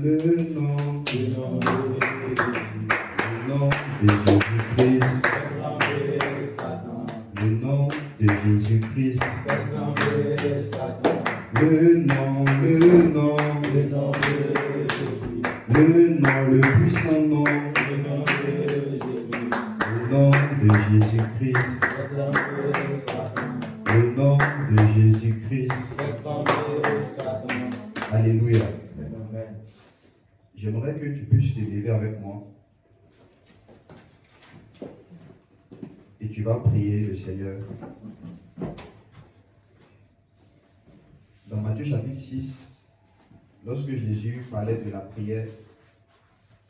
Le nom de Jésus-Christ, le nom de Jésus-Christ, le puissant nom, le nom de Jésus-Christ, le nom de Jésus-Christ. Alléluia. J'aimerais que tu puisses te lever avec moi et tu vas prier le Seigneur. Dans Matthieu chapitre 6, lorsque Jésus parlait de la prière,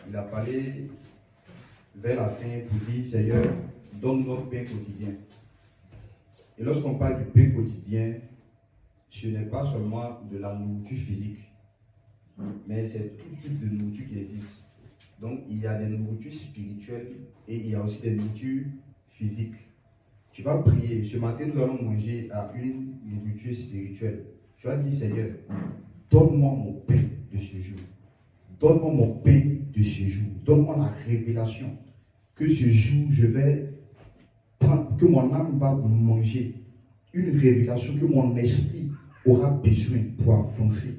il a parlé vers la fin pour dire, Seigneur, donne notre pain quotidien. Et lorsqu'on parle du pain quotidien, ce n'est pas seulement de la nourriture physique, mais c'est tout type de nourriture qui existe. Donc il y a des nourritures spirituelles et il y a aussi des nourritures physiques. Tu vas prier. Ce matin, nous allons manger à une nourriture spirituelle. Tu vas dire, Seigneur, donne-moi mon pain de ce jour. Donne-moi mon pain de ce jour. Donne-moi la révélation que ce jour, je vais prendre, que mon âme va manger. Une révélation que mon esprit aura besoin pour avancer.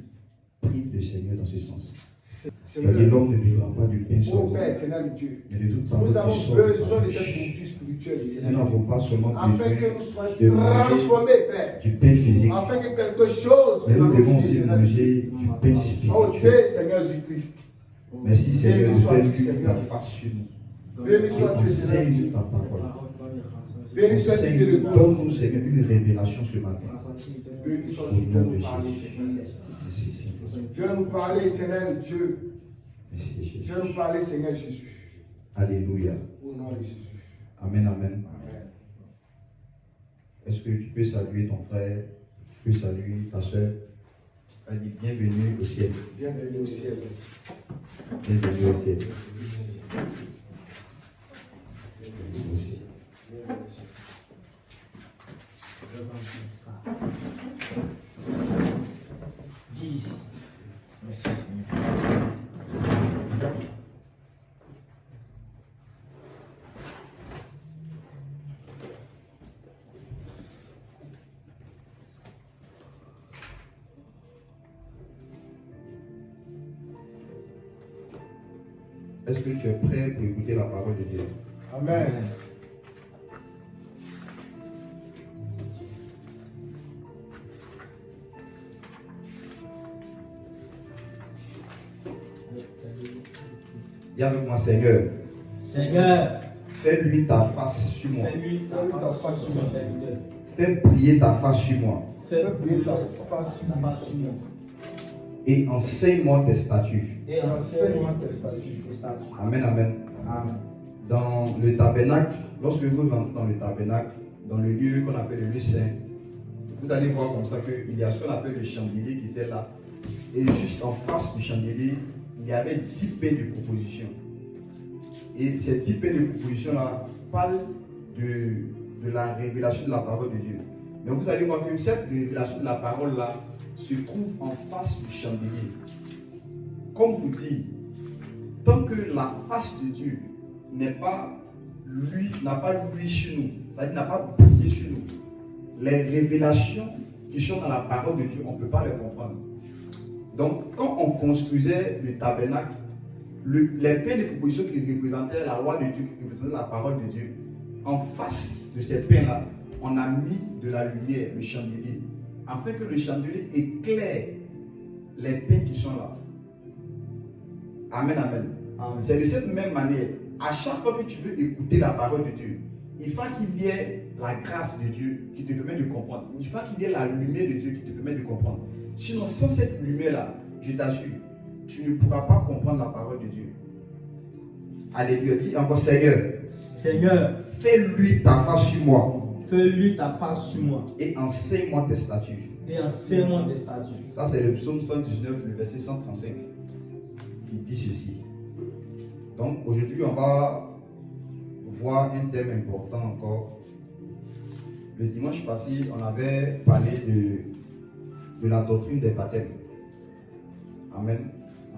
Prie le Seigneur dans ce sens. L'homme ne vivra pas du pain seul, mais de toute façon, nous avons besoin de cette nourriture spirituelle. Nous n'avons pas seulement Afin besoin que nous soyons de manger transformés, Père. du pain physique, Afin que quelque chose. mais nous devons aussi manger du pain Oh spirituel. Dieu, Seigneur Jésus-Christ. Merci Seigneur, Béni sois-tu, fais-lui Seigneur. ta face sur nous. Béni Et sois-tu, Seigneur. enseigne ta parole. Béni sois-tu, Enseigne, Dieu. donne-nous Seigneur une révélation ce matin. Béni sois-tu, Au viens nom de nous parler, Jésus. Seigneur. Merci Seigneur. Viens nous parler, éternel Dieu. Merci Jésus. Viens nous parler, Seigneur Jésus. Alléluia. Au nom de Jésus. Amen, amen. Amen. Est-ce que tu peux saluer ton frère? Tu peux saluer ta soeur? Elle dit bienvenue au ciel. Bienvenue au ciel. Bienvenue au ciel. Bienvenue au ciel. Merci Seigneur. Est-ce que tu es prêt pour écouter la parole de Dieu? Amen. Dis avec moi, Seigneur, Seigneur, fais-lui ta face sur moi. fais-lui ta face sur mon serviteur. Fais briller ta face sur moi. Fais Brille ta ta face sur face sur moi. Et enseigne-moi tes statuts. Et enseigne-moi enseigne-moi tes statuts. tes statuts. Amen, amen. Amen. Dans le tabernacle, lorsque vous rentrez dans le tabernacle, dans le lieu qu'on appelle le lieu saint, vous allez voir comme ça qu'il y a ce qu'on appelle le chandelier qui était là. Et juste en face du chandelier, il y avait 10 pains de proposition. Et ces 10 pains de proposition là parlent de la révélation de la parole de Dieu. Mais vous allez voir que cette révélation de la parole là se trouve en face du chandelier. Comme vous dit, tant que la face de Dieu n'a pas lui sur nous, c'est-à-dire n'a pas brillé sur nous, les révélations qui sont dans la parole de Dieu, on ne peut pas les comprendre. Donc, quand on construisait le tabernacle, les pains de proposition qui représentaient la loi de Dieu, qui représentaient la parole de Dieu, en face de ces pains-là, on a mis de la lumière, le chandelier, afin que le chandelier éclaire les pains qui sont là. Amen, amen. C'est de cette même manière, à chaque fois que tu veux écouter la parole de Dieu, il faut qu'il y ait la grâce de Dieu qui te permet de comprendre. Il faut qu'il y ait la lumière de Dieu qui te permet de comprendre. Sinon, sans cette lumière-là, je t'assure, tu ne pourras pas comprendre la parole de Dieu. Alléluia. Dis encore, Seigneur, Seigneur, fais-lui ta face sur moi fais-lui ta face sur moi. et enseigne-moi tes statuts. Et enseigne-moi tes statuts. Ça, c'est le psaume 119, le verset 135, qui dit ceci. Donc, aujourd'hui, on va voir un thème important encore. Le dimanche passé, on avait parlé de la doctrine des baptêmes. Amen.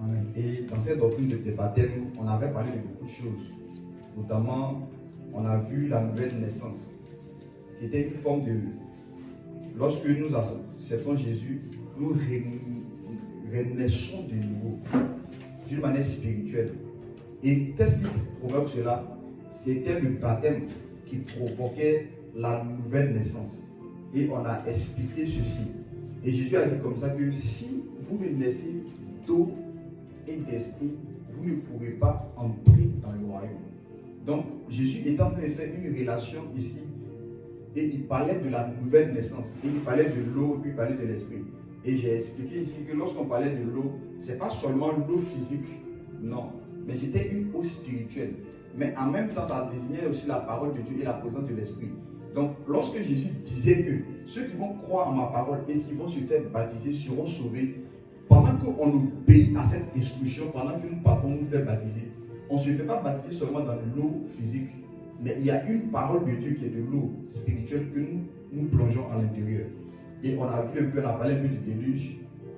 Amen. Et dans cette doctrine de baptême, on avait parlé de beaucoup de choses. Notamment, on a vu la nouvelle naissance, qui était une forme de... Lorsque nous acceptons Jésus, nous renaissons de nouveau, d'une manière spirituelle. Et qu'est-ce qui provoque cela? C'était le baptême qui provoquait la nouvelle naissance. Et on a expliqué ceci. Et Jésus a dit comme ça que si vous ne naissez d'eau et d'esprit, vous ne pourrez pas entrer dans le royaume. Donc Jésus est en train de faire une relation ici. Et il parlait de la nouvelle naissance. Et il parlait de l'eau, puis il parlait de l'esprit. Et j'ai expliqué ici que lorsqu'on parlait de l'eau, ce n'est pas seulement l'eau physique, non. Mais c'était une eau spirituelle. Mais en même temps, ça désignait aussi la parole de Dieu et la présence de l'esprit. Donc, lorsque Jésus disait que ceux qui vont croire en ma parole et qui vont se faire baptiser seront sauvés, pendant qu'on obéit à cette instruction, pendant que nous partons nous faire baptiser, on ne se fait pas baptiser seulement dans l'eau physique, mais il y a une parole de Dieu qui est de l'eau spirituelle que nous plongeons à l'intérieur. Et on a vu un peu, on a parlé un peu du déluge,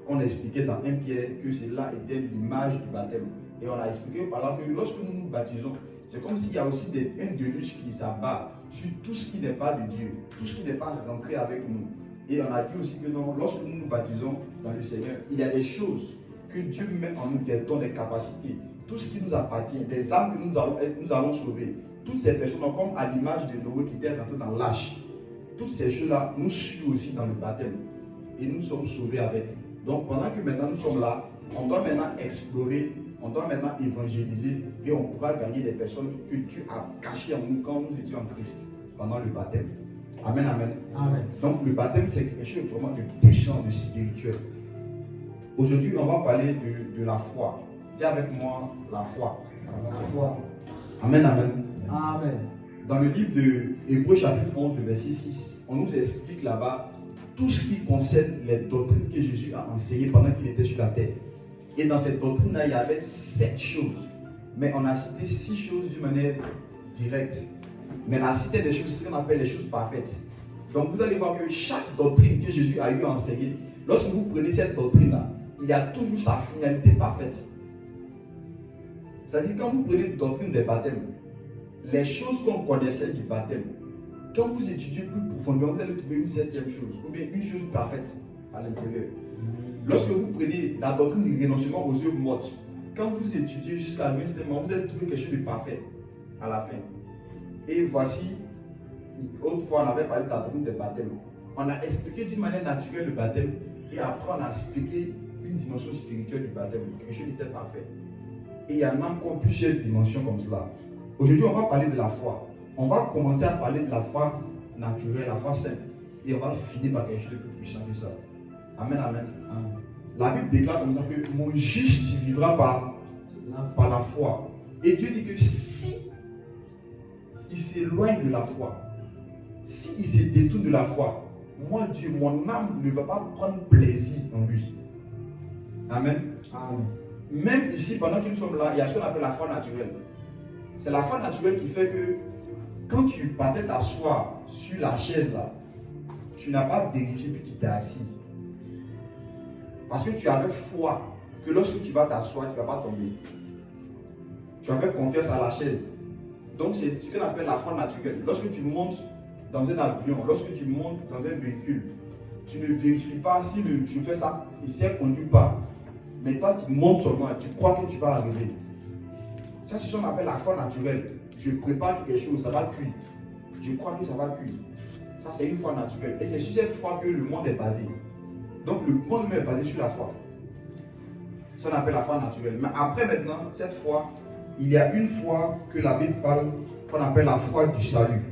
on expliquait dans 1 Pierre que cela était l'image du baptême. Et on a expliqué par là que lorsque nous nous baptisons, c'est comme s'il y a aussi un déluge qui s'abat sur tout ce qui n'est pas de Dieu, tout ce qui n'est pas rentré avec nous. Et on a dit aussi que non, lorsque nous nous baptisons dans le Seigneur, il y a des choses que Dieu met en nous, des dons, des capacités, tout ce qui nous appartient, des âmes que nous allons sauver. Toutes ces personnes, comme à l'image de Noé qui était rentré dans l'arche, toutes ces choses-là nous suivent aussi dans le baptême. Et nous sommes sauvés avec. Donc pendant que maintenant nous sommes là, on doit maintenant explorer, on doit maintenant évangéliser et on pourra gagner des personnes que Dieu a cachées en nous quand nous étions en Christ pendant le baptême. Amen, amen. Amen. Donc le baptême, c'est quelque chose vraiment de puissant, de spirituel. Aujourd'hui, on va parler de la foi. Dis avec moi la foi. La foi. Amen, amen. Amen. Dans le livre de Hébreux chapitre 11, le verset 6, on nous explique là-bas tout ce qui concerne les doctrines que Jésus a enseignées pendant qu'il était sur la terre. Et dans cette doctrine-là, il y avait 7 choses. Mais on a cité 6 choses d'une manière directe. Mais la cité des choses, c'est ce qu'on appelle les choses parfaites. Donc vous allez voir que chaque doctrine que Jésus a eu à enseigner, lorsque vous prenez cette doctrine-là, il y a toujours sa finalité parfaite. C'est-à-dire quand vous prenez la doctrine des baptêmes, les choses qu'on connaissait du baptême, quand vous étudiez plus profondément, vous allez trouver une 7e chose, ou bien une chose parfaite à l'intérieur. Lorsque vous prenez la doctrine du renoncement aux œuvres mortes, quand vous étudiez jusqu'à l'instant, vous allez trouver quelque chose de parfait à la fin. Et voici, autrefois on avait parlé de la doctrine des baptêmes. On a expliqué d'une manière naturelle le baptême, et après on a expliqué une dimension spirituelle du baptême, quelque chose était parfait. Et il y en a encore plusieurs dimensions comme cela. Aujourd'hui, on va parler de la foi. On va commencer à parler de la foi naturelle, la foi simple. Et on va finir par quelque chose de plus puissant que ça. Amen, amen. Amen. La Bible déclare comme ça que mon juste vivra par la foi. Et Dieu dit que si il s'éloigne de la foi, si il se détourne de la foi, moi Dieu, mon âme ne va pas prendre plaisir en lui. Amen. Amen. Même ici, pendant que nous sommes là, il y a ce qu'on appelle la foi naturelle. C'est la foi naturelle qui fait que quand tu partais t'asseoir sur la chaise là, tu n'as pas vérifié puis tu t'es assis. Parce que tu avais foi que lorsque tu vas t'asseoir, tu ne vas pas tomber. Tu avais confiance à la chaise. Donc c'est ce qu'on appelle la foi naturelle. Lorsque tu montes dans un avion, lorsque tu montes dans un véhicule, tu ne vérifies pas si le chauffeur ça, il ne sait conduire pas. Mais toi tu montes seulement, tu crois que tu vas arriver. Ça c'est ce qu'on appelle la foi naturelle. Je prépare quelque chose, ça va cuire. Je crois que ça va cuire. Ça c'est une foi naturelle. Et c'est sur cette foi que le monde est basé. Donc le monde est basé sur la foi. Ça on appelle la foi naturelle. Mais après maintenant, cette foi, il y a une foi que la Bible parle, qu'on appelle la foi du salut.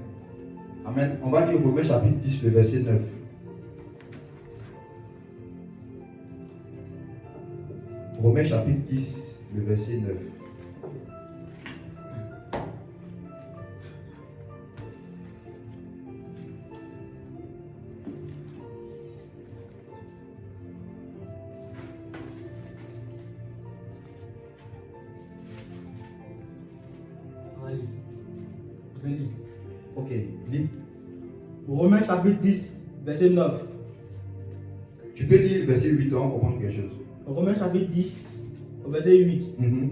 Amen. On va lire Romains chapitre 10, le verset 9. Romains chapitre 10, le verset 9. Ok, lis. Romains chapitre 10, verset 9. Tu peux lire le verset 8 ans pour comprendre quelque chose. Romains chapitre 10, au verset 8. Mhm.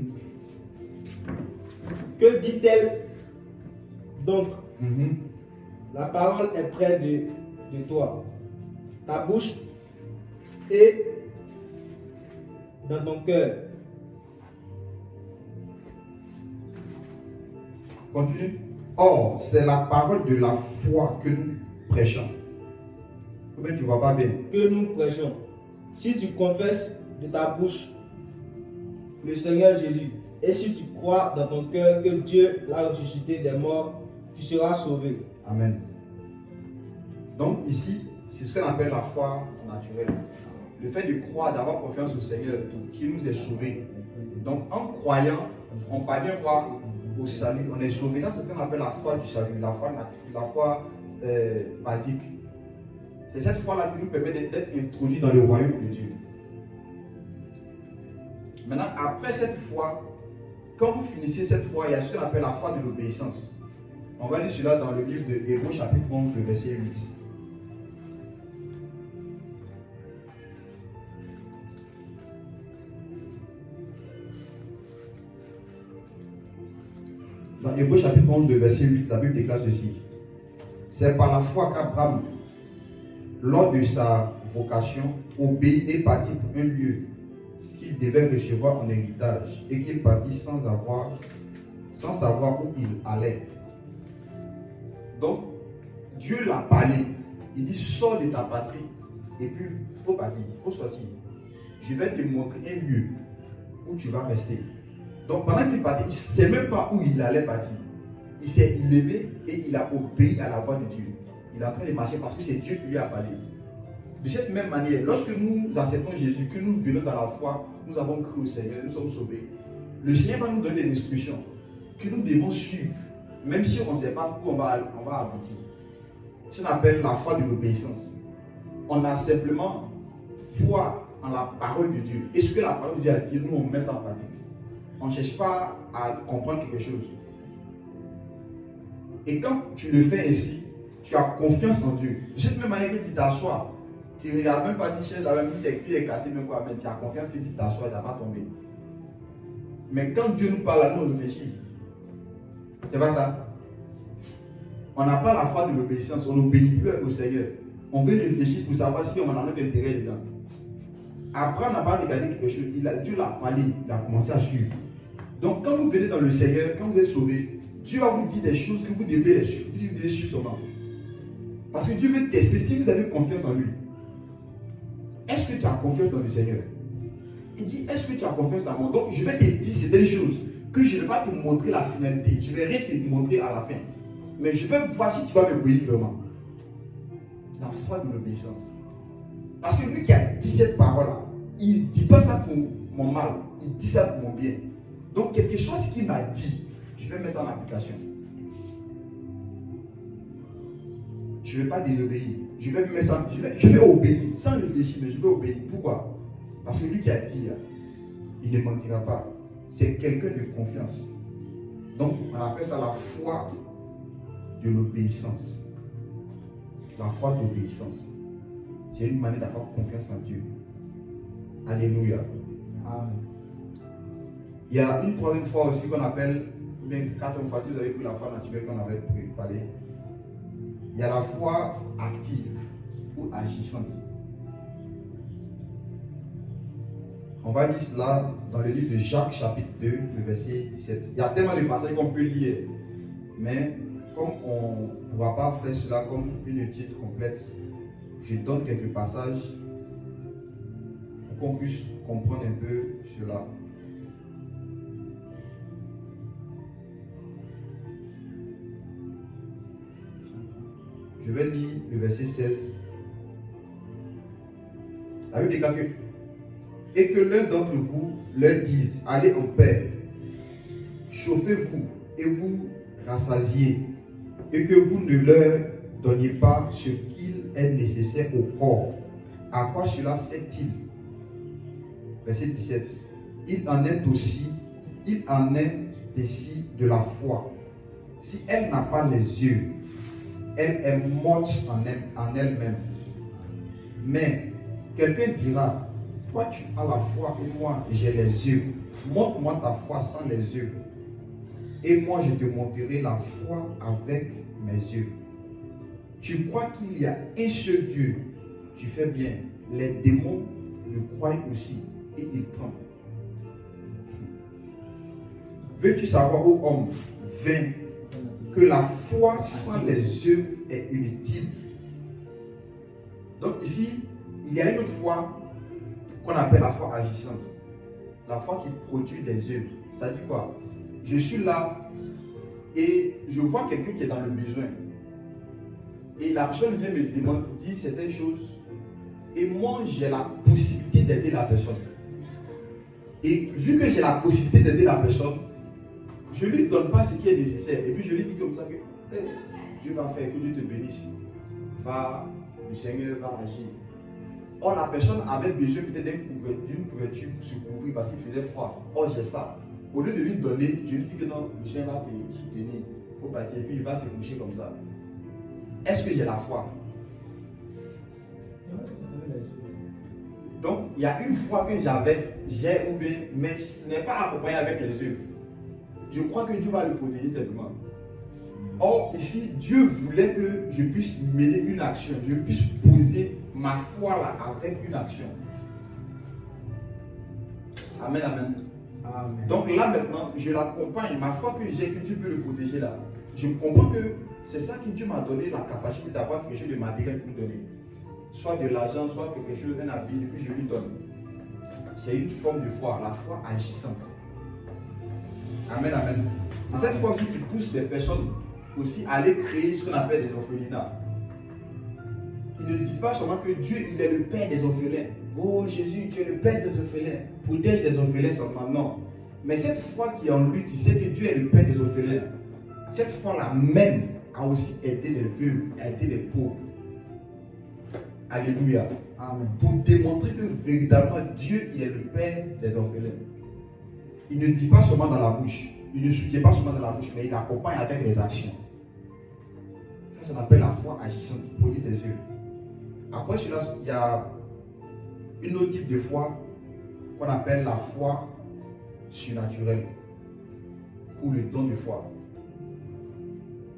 Que dit-elle donc? Mhm. La parole est près de toi, ta bouche et dans ton cœur. Continue. Or, c'est la parole de la foi que nous prêchons. Ou bien tu ne vois pas bien. Que nous prêchons. Si tu confesses de ta bouche le Seigneur Jésus, et si tu crois dans ton cœur que Dieu l'a ressuscité des morts, tu seras sauvé. Amen. Donc ici, c'est ce qu'on appelle la foi naturelle. Le fait de croire, d'avoir confiance au Seigneur qui nous est sauvé. Donc en croyant, on parvient quoi? Au salut, on est sauvé. C'est ce qu'on appelle la foi du salut, la foi basique. C'est cette foi-là qui nous permet d'être introduits dans le royaume de Dieu. Maintenant, après cette foi, quand vous finissez cette foi, il y a ce qu'on appelle la foi de l'obéissance. On va lire cela dans le livre de Hébreux chapitre 11, le verset 8. Dans Hébreux chapitre 11, le verset 8, la Bible déclare ceci. C'est par la foi qu'Abraham, lors de sa vocation, obéit et partit pour un lieu qu'il devait recevoir en héritage et qu'il partit sans savoir où il allait. Donc, Dieu l'a parlé. Il dit, sors de ta patrie et puis il faut partir, il faut sortir. Je vais te montrer un lieu où tu vas rester. Donc, pendant qu'il partait, il ne sait même pas où il allait partir. Il s'est levé et il a obéi à la voix de Dieu. Il est en train de marcher parce que c'est Dieu qui lui a parlé. De cette même manière, lorsque nous acceptons Jésus, que nous venons dans la foi, nous avons cru au Seigneur, nous sommes sauvés. Le Seigneur va nous donner des instructions que nous devons suivre, même si on ne sait pas où on va aboutir. C'est ce qu'on appelle la foi de l'obéissance. On a simplement foi en la parole de Dieu. Et ce que la parole de Dieu a dit, nous on met ça en pratique. On ne cherche pas à comprendre quelque chose. Et quand tu le fais ainsi, tu as confiance en Dieu. De cette même manière que tu t'assois, tu ne regardes même pas si ses cuits est cassé, même quoi, mais tu as confiance que si tu t'assois, tu n'as pas tombé. Mais quand Dieu nous parle, nous on réfléchit. C'est pas ça. On n'a pas la foi de l'obéissance, on n'obéit plus au Seigneur. On veut réfléchir pour savoir si on a notre intérêt dedans. Après, on n'a pas regardé quelque chose. Dieu l'a parlé, il a commencé à suivre. Donc, quand vous venez dans le Seigneur, quand vous êtes sauvé, Dieu va vous dire des choses que vous devez les suivre. Vous devez suivre seulement. Parce que Dieu veut tester si vous avez confiance en lui. Est-ce que tu as confiance dans le Seigneur? Il dit, est-ce que tu as confiance en moi? Donc, je vais te dire certaines choses que je ne vais pas te montrer la finalité. Je ne vais rien te montrer à la fin. Mais je vais voir si tu vas m'obéir vraiment. La foi de l'obéissance. Parce que lui qui a dit cette parole-là, il ne dit pas ça pour mon mal, il dit ça pour mon bien. Donc quelque chose qu'il m'a dit, je vais mettre ça en application. Je ne vais pas désobéir. Je vais mettre ça, je vais obéir, sans réfléchir, mais je vais obéir. Pourquoi? Parce que lui qui a dit, il ne mentira pas. C'est quelqu'un de confiance. Donc on appelle ça la foi de l'obéissance. La foi d'obéissance. C'est une manière d'avoir confiance en Dieu. Alléluia. Amen. Il y a une troisième foi aussi qu'on appelle, ou bien quatrième fois, si vous avez pris la foi naturelle qu'on avait parlé, il y a la foi active ou agissante. On va lire cela dans le livre de Jacques chapitre 2, le verset 17. Il y a tellement de passages qu'on peut lire, mais comme on ne va pas faire cela comme une étude complète, je donne quelques passages pour qu'on puisse comprendre un peu cela. Je vais lire le verset 16. La Bible déclare que et que l'un d'entre vous leur dise, allez en paix, chauffez-vous et vous rassasiez, et que vous ne leur donniez pas ce qu'il est nécessaire au corps. À quoi cela sert-il? Verset 17. Il en est ainsi de la foi. Si elle n'a pas les yeux, elle est morte en elle-même. Mais quelqu'un dira, toi tu as la foi et moi j'ai les yeux. montre-moi ta foi sans les œuvres, et moi je te montrerai la foi avec mes œuvres. Tu crois qu'il y a un seul Dieu, tu fais bien. Les démons le croient aussi, et ils tremblent. Veux-tu savoir, ô homme vain, que la foi sans les œuvres est inutile? Donc ici, il y a une autre foi qu'on appelle la foi agissante. La foi qui produit des œuvres. Ça dit quoi? Je suis là et je vois quelqu'un qui est dans le besoin. Et la personne vient me demander, dire certaines choses. Et moi, j'ai la possibilité d'aider la personne. Et vu que j'ai la possibilité d'aider la personne, je ne lui donne pas ce qui est nécessaire. Et puis je lui dis comme ça que hey, Dieu va faire, que Dieu te bénisse. Le Seigneur va agir. Or, la personne avait besoin peut-être d'une couverture pour se couvrir parce qu'il faisait froid. Or, j'ai ça. Au lieu de lui donner, je lui dis que non, le Seigneur va te soutenir. Il faut partir. Et puis il va se coucher comme ça. Est-ce que j'ai la foi? Donc, il y a une foi que j'ai ou bien, mais ce n'est pas accompagné avec les œuvres. Je crois que Dieu va le protéger simplement. Or, ici, Dieu voulait que je puisse mener une action, je puisse poser ma foi là avec une action. Amen, amen. Amen. Donc là maintenant, je l'accompagne. Ma foi que j'ai, que Dieu peut le protéger là. Je comprends que c'est ça que Dieu m'a donné la capacité d'avoir quelque chose de matériel pour me donner. Soit de l'argent, soit quelque chose, un habit, et puis je lui donne. C'est une forme de foi, la foi agissante. Amen, amen. C'est cette foi aussi qui pousse des personnes aussi à aller créer ce qu'on appelle des orphelinats. Ils ne disent pas seulement que Dieu, il est le Père des orphelins. Oh Jésus, tu es le Père des orphelins. Protège les orphelins seulement. Non. Mais cette foi qui est en lui, qui sait que Dieu est le Père des orphelins, cette foi l'amène à aussi aider les veuves, à aider les pauvres. Alléluia. Amen. Pour démontrer que véritablement Dieu, il est le Père des orphelins. Il ne dit pas seulement dans la bouche. Il ne soutient pas seulement dans la bouche, mais il accompagne avec les actions. Ça s'appelle la foi agissante qui produit des œuvres. Après cela, il y a une autre type de foi qu'on appelle la foi surnaturelle ou le don de foi.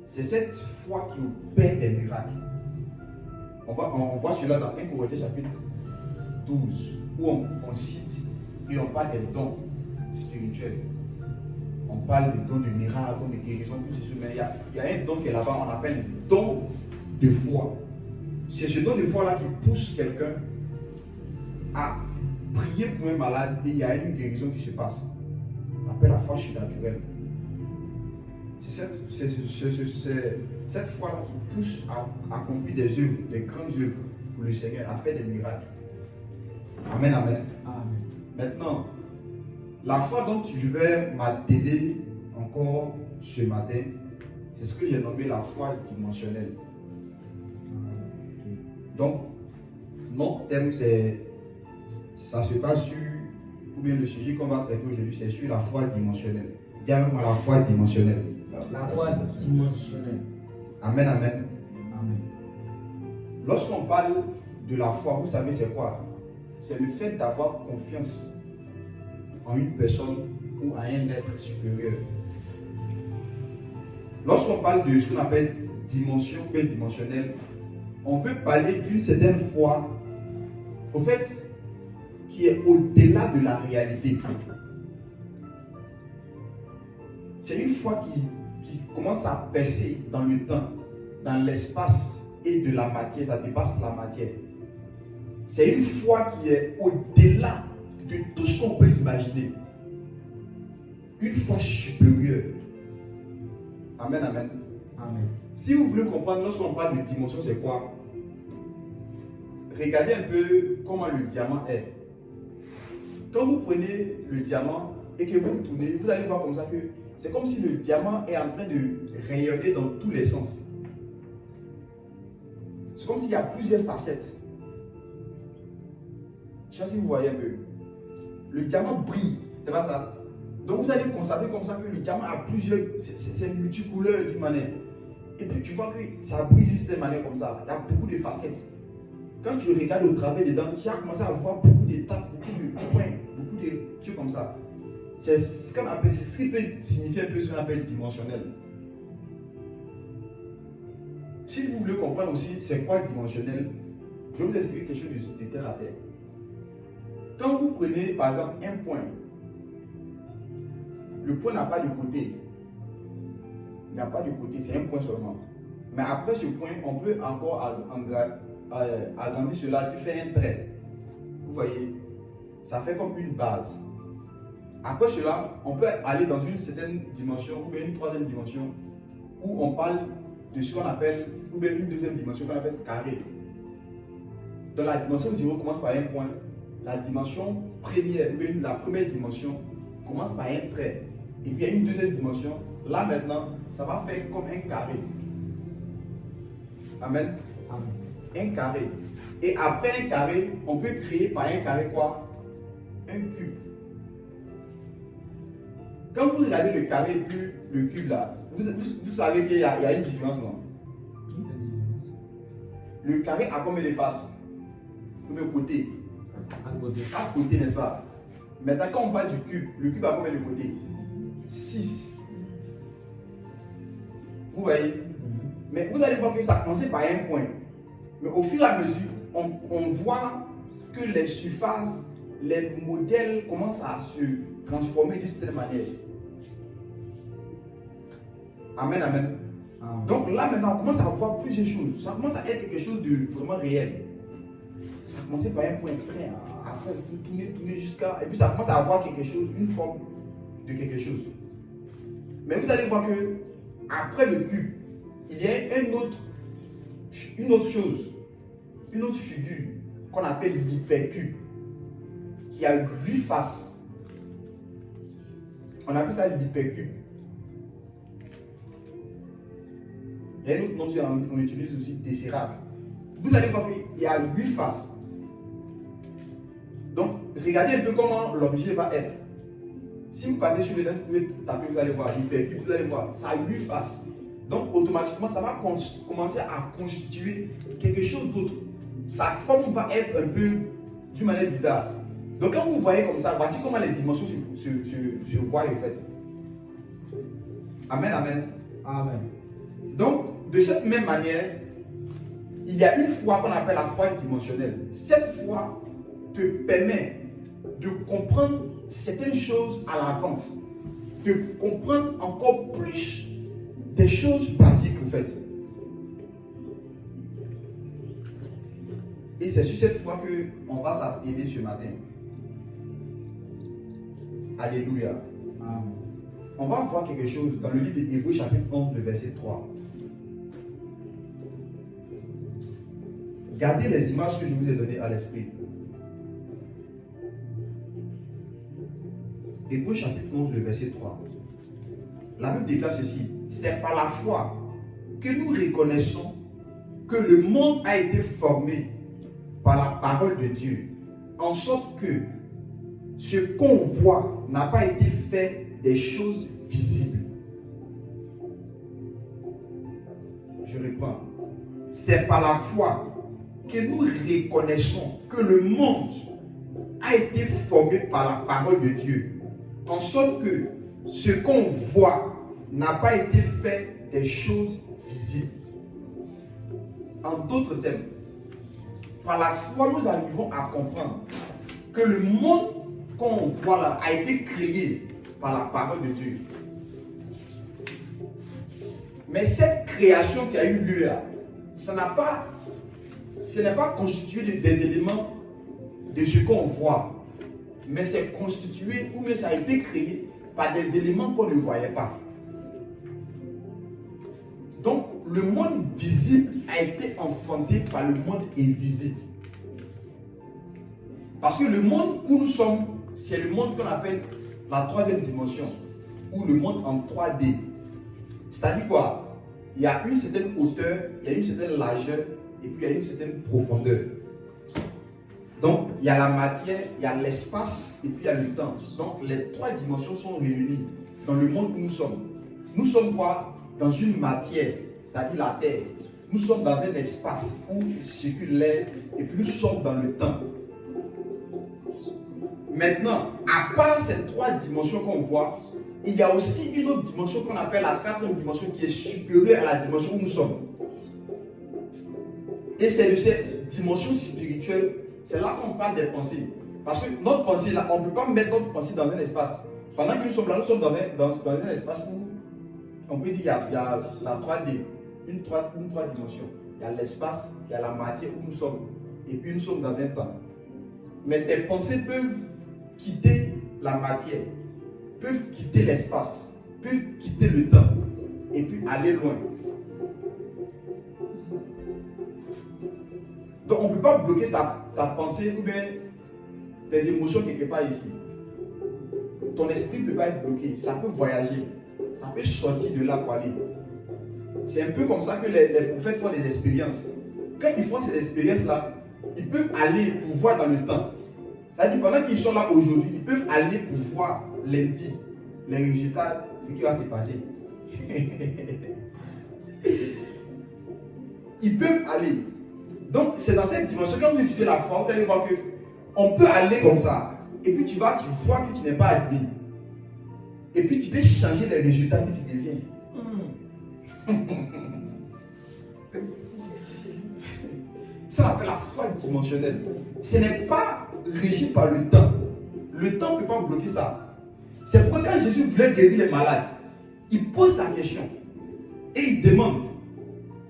C'est cette foi qui opère des miracles. On voit cela dans 1 Corinthiens chapitre 12 où on cite et on parle des dons spirituels. On parle de dons de miracles, de guérison, tout ceci, mais il y a un don qui est là-bas, on appelle don de foi. C'est ce don de foi-là qui pousse quelqu'un à prier pour un malade et il y a une guérison qui se passe. On appelle la foi surnaturelle. C'est cette foi-là qui pousse à accomplir des œuvres, des grandes œuvres pour le Seigneur, à faire des miracles. Amen, amen. Amen. Maintenant, la foi dont je vais m'atteler encore ce matin, c'est ce que j'ai nommé la foi dimensionnelle. Donc, notre thème, ça se passe sur, ou bien le sujet qu'on va traiter aujourd'hui, c'est sur la foi dimensionnelle. Dis avec moi la foi dimensionnelle. La foi dimensionnelle. Amen, amen. Amen. Lorsqu'on parle de la foi, vous savez c'est quoi? C'est le fait d'avoir confiance en une personne ou à un être supérieur. Lorsqu'on parle de ce qu'on appelle dimension dimensionnelle, on veut parler d'une certaine foi, au fait, qui est au-delà de la réalité. C'est une foi qui commence à percer dans le temps, dans l'espace et de la matière, ça dépasse la matière. C'est une foi qui est au-delà de tout ce qu'on peut imaginer. Une foi supérieure. Amen, amen. Amen. Si vous voulez comprendre, lorsqu'on parle de dimension, c'est quoi? Regardez un peu comment le diamant est. Quand vous prenez le diamant et que vous le tournez, vous allez voir comme ça que c'est comme si le diamant est en train de rayonner dans tous les sens. C'est comme s'il y a plusieurs facettes. Je ne sais pas si vous voyez un peu. Le diamant brille, c'est pas ça? Donc vous allez constater comme ça que le diamant a plusieurs, c'est multicouleur d'une manière. Et puis tu vois que ça brille d'une certaine manière comme ça. Il y a beaucoup de facettes. Quand tu regardes au travers dedans, tu as commencé à voir beaucoup d'étapes, beaucoup de points, beaucoup de trucs comme ça. c'est ce qu'on appelle, c'est ce qui peut signifier un peu ce qu'on appelle dimensionnel. Si vous voulez comprendre aussi c'est quoi dimensionnel, je vais vous expliquer quelque chose de terre à terre. Quand vous prenez par exemple un point, le point n'a pas de côté. Il n'y a pas de côté, c'est un point seulement. Mais après ce point, on peut encore agrandir cela, tu fais un trait. Vous voyez, ça fait comme une base. Après cela, on peut aller dans une certaine dimension ou bien une troisième dimension où on parle de ce qu'on appelle, ou bien une deuxième dimension qu'on appelle carré. Dans la dimension 0 commence par un point. La dimension première, ou bien la première dimension commence par un trait. Et puis il y a une deuxième dimension. Là maintenant, ça va faire comme un carré. Amen. Amen. Un carré. Et après un carré, on peut créer par un carré quoi? Un cube. Quand vous regardez le carré plus le cube là, vous savez qu'il y a une différence, non? Le carré a combien de faces? Combien de côtés? Quatre côtés, n'est-ce pas? Maintenant, quand on parle du cube, le cube a combien de côtés? 6. Vous voyez? Mais vous allez voir que ça commence par un point. Mais au fur et à mesure, on voit que les surfaces, les modèles commencent à se transformer d'une certaine manière. Amen, amen. Donc là maintenant, on commence à voir plusieurs choses. Ça commence à être quelque chose de vraiment réel. Ça a commencé par un point près, après tourner jusqu'à... Et puis ça commence à avoir quelque chose, une forme de quelque chose. Mais vous allez voir que après le cube, il y a une autre chose, une autre figure qu'on appelle l'hypercube, qui a 8 faces. On appelle ça l'hypercube. Il y a un autre nom qu'on utilise aussi, tesseract. Vous allez voir qu'il y a 8 faces. Donc, regardez un peu comment l'objet va être. Si vous partez sur le net, vous pouvez taper, vous allez voir l'hypercube, vous allez voir, ça a 8 faces. Donc, automatiquement, ça va commencer à constituer quelque chose d'autre. Sa forme va être un peu d'une manière bizarre. Donc, quand vous voyez comme ça, voici comment les dimensions se voient en fait. Amen, amen. Amen. Donc, de cette même manière, il y a une foi qu'on appelle la foi dimensionnelle. Cette foi te permet de comprendre certaines choses à l'avance, de comprendre encore plus des choses basiques en fait. Et c'est sur cette foi qu'on va s'attarder ce matin. Alléluia. Amen. On va voir quelque chose dans le livre d'Hébreux chapitre 11, le verset 3. Gardez les images que je vous ai données à l'esprit. Hébreux chapitre 11, le verset 3. La Bible déclare ceci: c'est par la foi que nous reconnaissons que le monde a été formé par la parole de Dieu, en sorte que ce qu'on voit n'a pas été fait des choses visibles. Je reprends. C'est par la foi que nous reconnaissons que le monde a été formé par la parole de Dieu, en sorte que ce qu'on voit n'a pas été fait des choses visibles. En d'autres termes, par la foi, nous arrivons à comprendre que le monde qu'on voit là a été créé par la parole de Dieu. Mais cette création qui a eu lieu là, ce n'est pas constitué des éléments de ce qu'on voit, mais c'est constitué, ou bien ça a été créé par des éléments qu'on ne voyait pas. Donc, le monde visible a été enfanté par le monde invisible. Parce que le monde où nous sommes, c'est le monde qu'on appelle la troisième dimension, ou le monde en 3D. C'est-à-dire quoi? Il y a une certaine hauteur, il y a une certaine largeur, et puis il y a une certaine profondeur. Donc, il y a la matière, il y a l'espace, et puis il y a le temps. Donc, les trois dimensions sont réunies dans le monde où nous sommes. Nous sommes quoi? Dans une matière, c'est-à-dire la terre. Nous sommes dans un espace où circule l'air, et puis nous sommes dans le temps. Maintenant, à part ces trois dimensions qu'on voit, il y a aussi une autre dimension qu'on appelle la quatrième dimension qui est supérieure à la dimension où nous sommes. Et c'est de cette dimension spirituelle, c'est là qu'on parle des pensées. Parce que notre pensée, là, on ne peut pas mettre notre pensée dans un espace. Pendant que nous sommes là, nous sommes dans un espace où on peut dire qu'il y a la 3D, une trois dimensions. Il y a l'espace, il y a la matière où nous sommes. Et puis nous sommes dans un temps. Mais tes pensées peuvent quitter la matière, peuvent quitter l'espace, peuvent quitter le temps et puis aller loin. Donc on ne peut pas bloquer ta pensée ou bien tes émotions quelque part ici. Ton esprit ne peut pas être bloqué, ça peut voyager, ça peut sortir de là pour aller. C'est un peu comme ça que les prophètes font des expériences. Quand ils font ces expériences-là, ils peuvent aller pour voir dans le temps. C'est-à-dire pendant qu'ils sont là aujourd'hui, ils peuvent aller pour voir lundi les résultats, ce qui va se passer. Ils peuvent aller. Donc c'est dans cette dimension, quand vous étudiez la foi, vous allez voir que on peut aller comme ça. Et puis tu vois que tu n'es pas admis. Et puis tu peux changer les résultats que tu deviens. Ça s'appelle la foi dimensionnelle. Ce n'est pas régi par le temps. Le temps ne peut pas bloquer ça. C'est pourquoi quand Jésus voulait guérir les malades, il pose la question et il demande: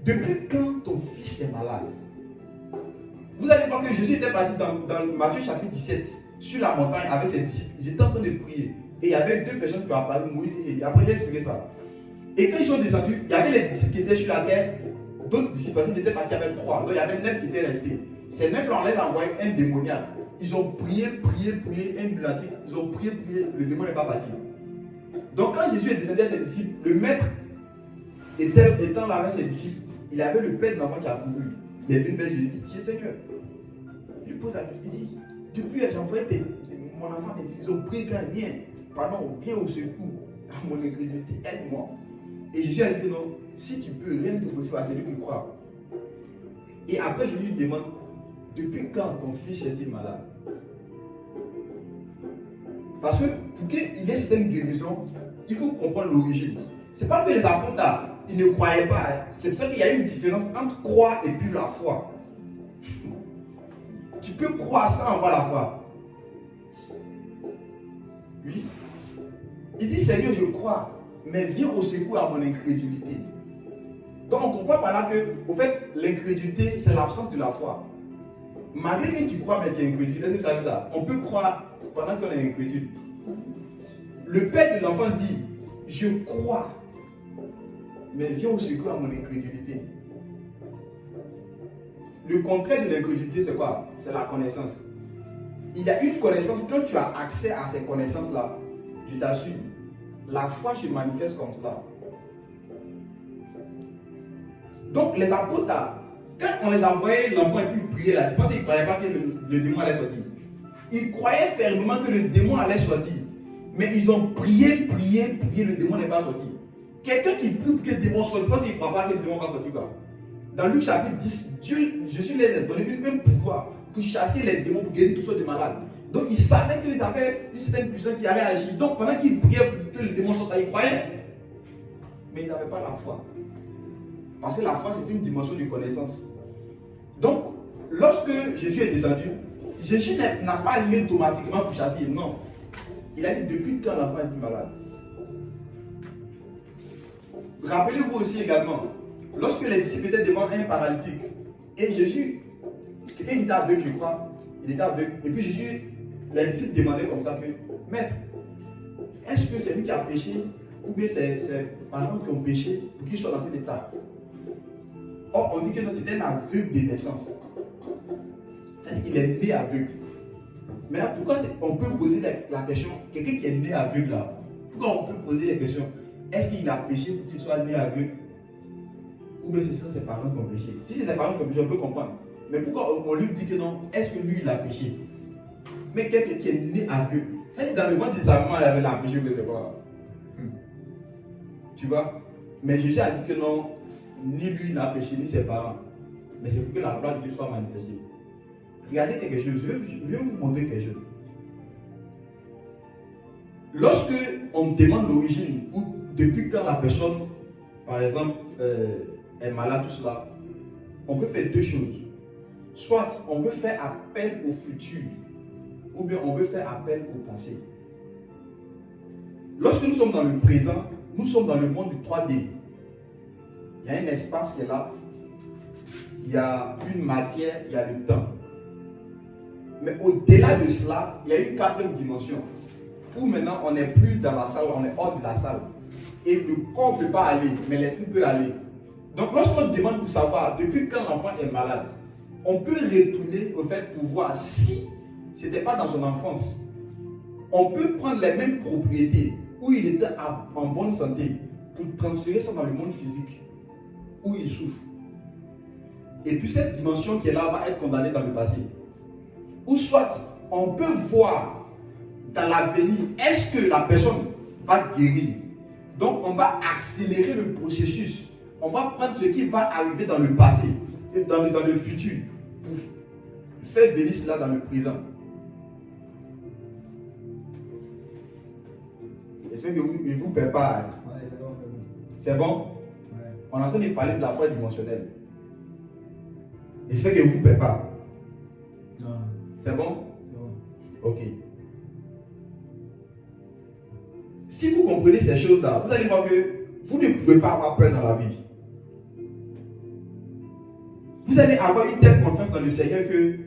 depuis quand ton fils est malade? Vous allez voir que Jésus était parti dans Matthieu chapitre 17, sur la montagne avec ses disciples. Ils étaient en train de prier. Et il y avait deux personnes qui ont apparu, Moïse et Élie. Après, j'ai expliqué ça. Et quand ils sont descendus, il y avait les disciples qui étaient sur la terre, d'autres disciples, parce qu'ils étaient partis avec 3. Donc il y avait 9 qui étaient restés. Ces 9-là, on les a envoyé un démoniaque. Ils ont prié, un lunatique. Ils ont prié, le démon n'est pas parti. Donc quand Jésus est descendu à ses disciples, le maître étant là avec ses disciples, il avait le père de l'enfant qui a couru. Il est venu vers Jésus, il dit: Seigneur, il lui pose la question, il dit: depuis j'ai envoyé mon enfant, ils ont prié quand rien. Pardon, viens au secours à mon incrédulité, aide-moi. Et Jésus a dit: non, si tu peux, rien n'est possible à celui qui croit. Et après, Jésus lui demande: depuis quand ton fils est-il malade? Parce que pour qu'il y ait certaines guérisons, il faut comprendre l'origine. Ce n'est pas que les apôtres là, ils ne croyaient pas. C'est pour ça qu'il y a une différence entre croire et puis la foi. Tu peux croire sans avoir la foi. Oui. Il dit: Seigneur, je crois, mais viens au secours à mon incrédulité. Donc on comprend par là que, au fait, l'incrédulité, c'est l'absence de la foi. Malgré que tu crois, mais tu es incrédule. Est-ce que ça veut dire ça? On peut croire pendant qu'on est incrédule. Le père de l'enfant dit: je crois, mais viens au secours à mon incrédulité. Le contraire de l'incrédulité, c'est quoi? C'est la connaissance. Il y a une connaissance, quand tu as accès à ces connaissances-là, je t'assure, la foi se manifeste comme ça. Donc les apôtres, quand on les envoyait l'enfant et puis prier là, tu penses qu'ils ne croyaient pas que le démon allait sortir? Ils croyaient fermement que le démon allait sortir. Mais ils ont prié, le démon n'est pas sorti. Quelqu'un qui prie que le démon sorte, tu penses qu'il ne croit pas que le démon va sortir quoi? Dans Luc chapitre 10, Jésus les a donné le même pouvoir pour chasser les démons, pour guérir tous ceux des malades. Donc ils savaient qu'ils avaient une certaine puissance qui allait agir. Donc pendant qu'ils priaient pour que le démon sorte, ils croyaient. Mais ils n'avaient pas la foi. Parce que la foi, c'est une dimension de connaissance. Donc, lorsque Jésus est descendu, Jésus n'a pas allé automatiquement pour chasser. Non. Il a dit: depuis quand l'enfant est malade? Rappelez-vous aussi également, lorsque les disciples étaient devant un paralytique, et Jésus, quelqu'un était aveugle, je crois, il était aveugle, et puis Jésus, les disciples demandaient comme ça que: Maître, est-ce que c'est lui qui a péché, ou bien c'est ses parents qui ont péché pour qu'il soit dans cet état? Or, on dit que c'était un aveugle de naissance. C'est-à-dire qu'il est né aveugle. Maintenant, pourquoi on peut poser la question, quelqu'un qui est né aveugle là, pourquoi on peut poser la question, est-ce qu'il a péché pour qu'il soit né aveugle? Ou bien c'est ça ses parents qui ont péché? Si c'est ses parents qui ont péché, on peut comprendre. Mais pourquoi on lui dit que non, est-ce que lui il a péché? Mais quelqu'un qui est né aveugle, c'est-à-dire dans le ventre de sa maman, elle a péché, je ne sais pas. Tu vois? Mais Jésus a dit que non, ni lui n'a péché, ni ses parents. Mais c'est pour que la gloire de Dieu soit manifestée. Regardez quelque chose, je vais vous montrer quelque chose. Lorsque on demande l'origine ou depuis quand la personne, par exemple, est malade, tout cela, on veut faire deux choses. Soit on veut faire appel au futur, ou bien on veut faire appel au passé. Lorsque nous sommes dans le présent, nous sommes dans le monde du 3D. Il y a un espace qui est là, il y a une matière, il y a le temps. Mais au-delà de cela, il y a une quatrième dimension, où maintenant on n'est plus dans la salle, on est hors de la salle. Et le corps ne peut pas aller, mais l'esprit peut aller. Donc lorsqu'on demande pour savoir depuis quand l'enfant est malade, on peut retourner au fait pour voir si ce n'était pas dans son enfance. On peut prendre les mêmes propriétés où il était en bonne santé pour transférer ça dans le monde physique où il souffre. Et puis cette dimension qui est là va être condamnée dans le passé. Ou soit on peut voir dans l'avenir, est-ce que la personne va guérir? Donc on va accélérer le processus. On va prendre ce qui va arriver dans le passé et dans le futur pour faire venir cela dans le présent. J'espère que vous ne vous perdez pas. C'est bon? Ouais. On est en train de parler de la foi dimensionnelle. J'espère que vous ne vous perdez pas. Non. C'est bon? Non. Ok. Si vous comprenez ces choses-là, vous allez voir que vous ne pouvez pas avoir peur dans la vie. Vous allez avoir une telle confiance dans le Seigneur que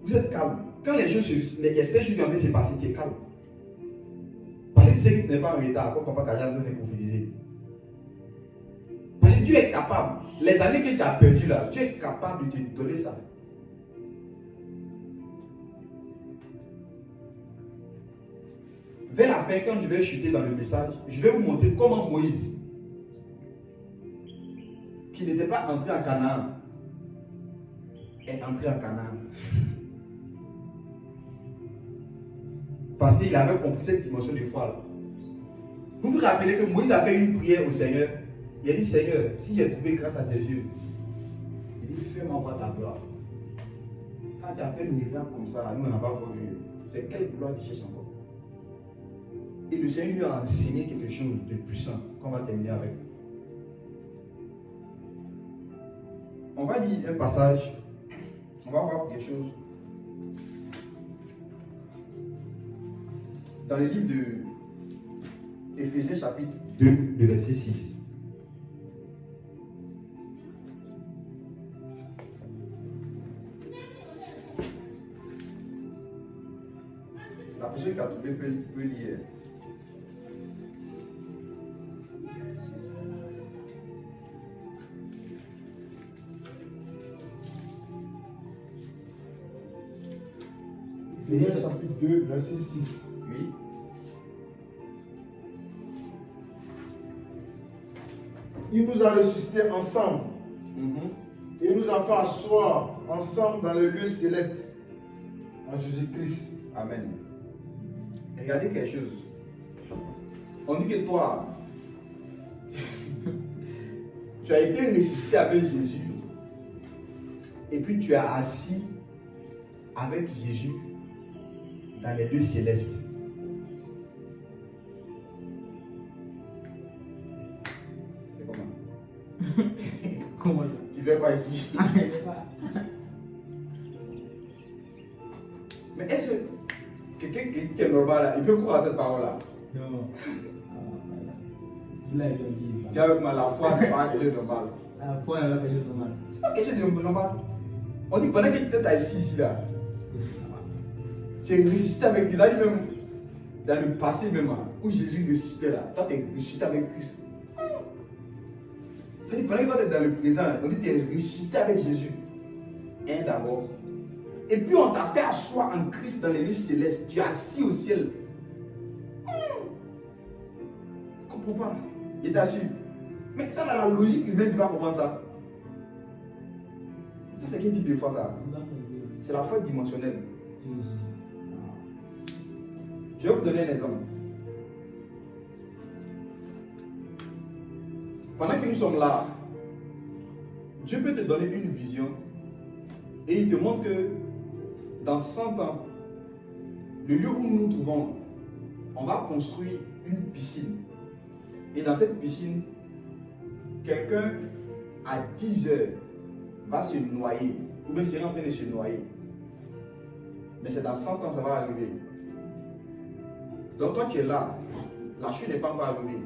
vous êtes calme. Quand les choses, ces choses qui sont en train de se passer, tu es calme. Parce que tu sais que tu n'es pas en retard, comme Papa Kajan nous l'a prophétisé. Parce que Dieu est capable. Les années que tu as perdues là, Dieu est capable de te donner ça. Vers la fin, quand je vais chuter dans le message, je vais vous montrer comment Moïse, qui n'était pas entré en Canaan, est entré en Canaan. Parce qu'il avait compris cette dimension de foi là. Vous vous rappelez que Moïse a fait une prière au Seigneur. Il a dit, Seigneur, si j'ai trouvé grâce à tes yeux, il dit, fais-moi voir ta gloire. Quand tu as fait le miracle comme ça, nous on n'a pas vu. C'est quelle gloire tu cherches encore? Et le Seigneur lui a enseigné quelque chose de puissant qu'on va terminer avec. On va lire un passage. On va voir quelque chose. Dans le livre de Éphésiens chapitre 2, le verset 6. La personne qui a trouvé peut lire. Éphésiens chapitre 2, verset 6. Oui. Il nous a ressuscités ensemble et nous a fait asseoir ensemble dans le lieu céleste en Jésus-Christ. Amen. Regardez quelque chose. On dit que toi, tu as été ressuscité avec Jésus et puis tu es assis avec Jésus dans les lieux célestes. C'est comment? Comment Tu fais quoi ici? Mais est-ce que quelqu'un qui est normal là, il peut croire à cette parole-là? Non. Là, il dit. Qui avec moi, la foi n'est pas quelque chose de normal. La foi n'est pas quelque chose de normal. C'est pas quelque chose de normal. On dit pendant que tu es assis ici là, tu es ressuscité avec Christ. Il a dit même dans le passé même, où Jésus ressuscitait là, toi tu es ressuscité avec Christ. C'est-à-dire pendant que toi tu es dans le présent, on dit que tu es ressuscité avec Jésus. Un d'abord. Et puis on t'a fait asseoir en Christ dans les lieux célestes. Tu es assis au ciel. Je ne comprends pas. Il t'assure. Mais ça, la logique humaine, tu vas comprendre ça. Ça, c'est quel type de foi ça? C'est la foi dimensionnelle. Je vais vous donner un exemple. Pendant que nous sommes là, Dieu peut te donner une vision et il te montre que dans 100 ans, le lieu où nous nous trouvons on va construire une piscine. Et dans cette piscine, quelqu'un à 10 heures va se noyer, ou bien sera en train de se noyer. Mais c'est dans 100 ans, ça va arriver. Donc toi tu es là, la chute n'est pas encore arrivée.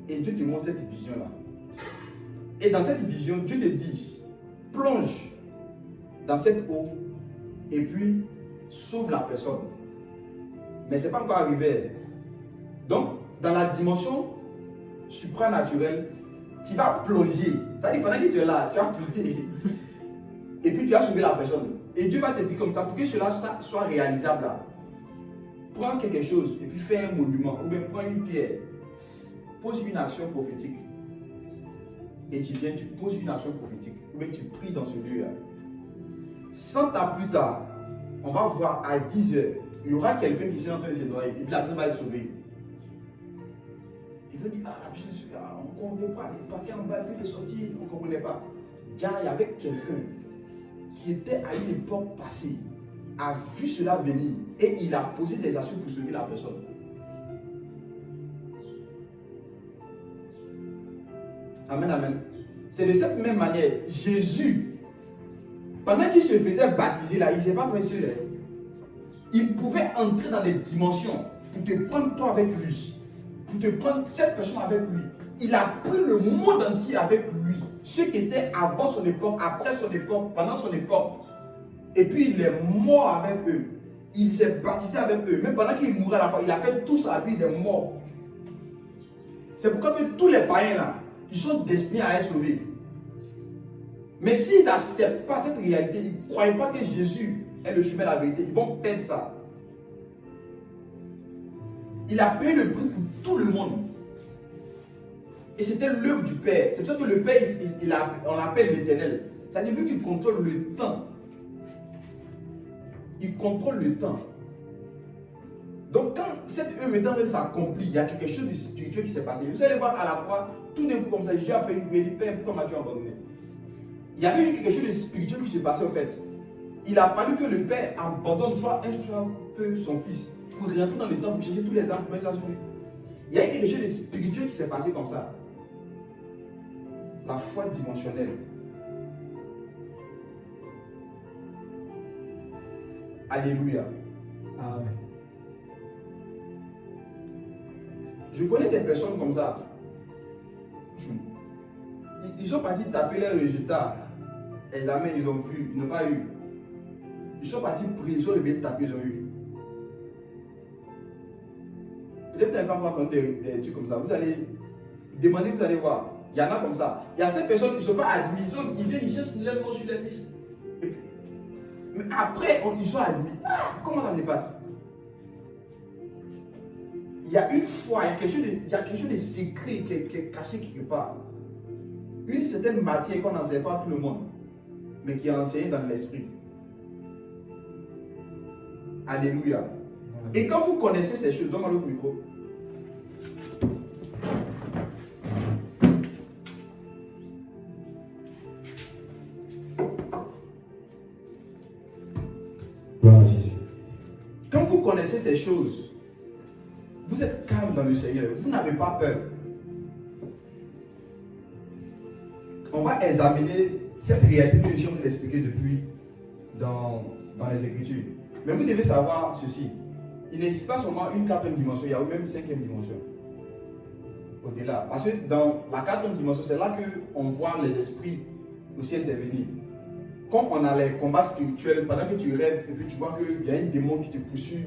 Et Dieu te montre cette vision-là. Et dans cette vision, Dieu te dit, plonge dans cette eau et puis sauve la personne. Mais ce n'est pas encore arrivé. Donc, dans la dimension supranaturelle, tu vas plonger. C'est-à-dire pendant que tu es là, tu vas plonger. Et puis tu vas sauver la personne. Et Dieu va te dire comme ça, pour que cela soit réalisable là. Prends quelque chose et puis fais un monument. Ou bien prends une pierre. Pose une action prophétique. Et tu viens, tu poses une action prophétique. Ou bien tu pries dans ce lieu-là. 100 ans plus tard, on va voir à 10 heures, il y aura quelqu'un qui s'est en train de se noyer. Et puis la personne va être sauvée. Il veut dire, ah, la personne est sauvée, ah, on ne comprend pas. Il partait en bas, puis il est sorti, on ne comprenait pas. Déjà, il y avait quelqu'un qui était à une époque passée, a vu cela venir et il a posé des actions pour sauver la personne. Amen, amen. C'est de cette même manière, Jésus, pendant qu'il se faisait baptiser là, il ne s'est pas pressé là. Il pouvait entrer dans des dimensions pour te prendre toi avec lui, pour te prendre cette personne avec lui. Il a pris le monde entier avec lui. Ceux qui étaient avant son époque, après son époque, pendant son époque. Et puis il est mort avec eux. Il s'est baptisé avec eux. Même pendant qu'il mourait là-bas, il a fait tout ça, puis il est mort. C'est pourquoi que tous les païens là, ils sont destinés à être sauvés. Mais s'ils n'acceptent pas cette réalité, ils ne croient pas que Jésus est le chemin de la vérité, ils vont perdre ça. Il a payé le prix pour tout le monde. Et c'était l'œuvre du Père. C'est pour ça que le Père, on l'appelle l'Éternel. C'est-à-dire lui qui contrôle le temps. Il contrôle le temps. Donc quand cette œuvre est en train de s'accomplir, il y a quelque chose de spirituel qui s'est passé. Vous allez voir à la croix, tout d'un coup comme ça, Jésus a fait une prière, il dit, Père, pourquoi m'as-tu abandonné? Il y avait eu quelque chose de spirituel qui se passait en fait. Il a fallu que le Père abandonne soit peu son fils pour rentrer dans le temps pour chercher tous les âmes pour mettre ça sur lui. Il y a eu quelque chose de spirituel qui s'est passé comme ça. La foi dimensionnelle. Alléluia. Amen. Je connais des personnes comme ça. Ils sont partis taper leurs résultats. Examen, ils ont vu, ils n'ont pas eu. Ils sont partis prier, ils sont revenus taper, ils ont eu. Peut-être que vous n'avez pas encore entendu des trucs comme ça. Vous allez demander, vous allez voir. Il y en a comme ça. Il y a ces personnes qui ne sont pas admis. Ils viennent, ils cherchent leur nom sur la liste. Mais après, ils sont admis. Comment ça se passe? Il y a une foi, il y a quelque chose de secret qui est caché quelque part. Une certaine matière qu'on n'enseigne pas à tout le monde, mais qui est enseignée dans l'esprit. Alléluia. Et quand vous connaissez ces choses, donne-moi l'autre micro. Gloire à Jésus. Quand vous connaissez ces choses, vous êtes calme dans le Seigneur, vous n'avez pas peur. On va examiner cette réalité que je suis en train d'expliquer depuis dans les Écritures. Mais vous devez savoir ceci. Il n'existe pas seulement une quatrième dimension, il y a même une cinquième dimension. Au-delà. Parce que dans la quatrième dimension, c'est là qu'on voit les esprits aussi intervenir. Quand on a les combats spirituels, pendant que tu rêves, et puis tu vois qu'il y a un démon qui te poursuit,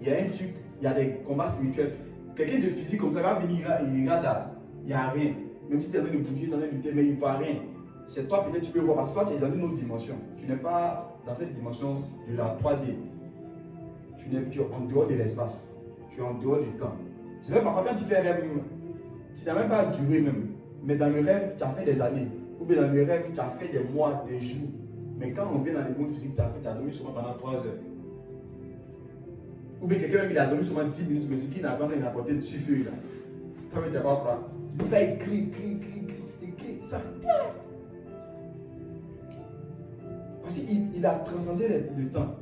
il y a un truc, il y a des combats spirituels. Quelqu'un de physique comme ça va venir, il regarde là, il n'y a rien. Même si tu es en train de bouger, tu es en train de lutter, mais il ne voit rien. C'est toi, peut-être tu peux voir, parce que toi tu es dans une autre dimension. Tu n'es pas dans cette dimension de la 3D. Tu es en dehors de l'espace. Tu es en dehors du temps. C'est vrai, parfois quand tu fais un rêve, tu n'as même pas duré même. Mais dans le rêve, tu as fait des années. Ou bien dans le rêve, tu as fait des mois, des jours. Mais quand on vient dans les mondes physiques, tu as dormi souvent pendant 3 heures. Ou bien quelqu'un même il a dormi seulement 10 minutes, mais ce qu'il n'a pas rapporté dessus feu là. Toi, tu n'as pas croire. Il va écrire. Ça fait. Parce qu'il a transcendé le temps.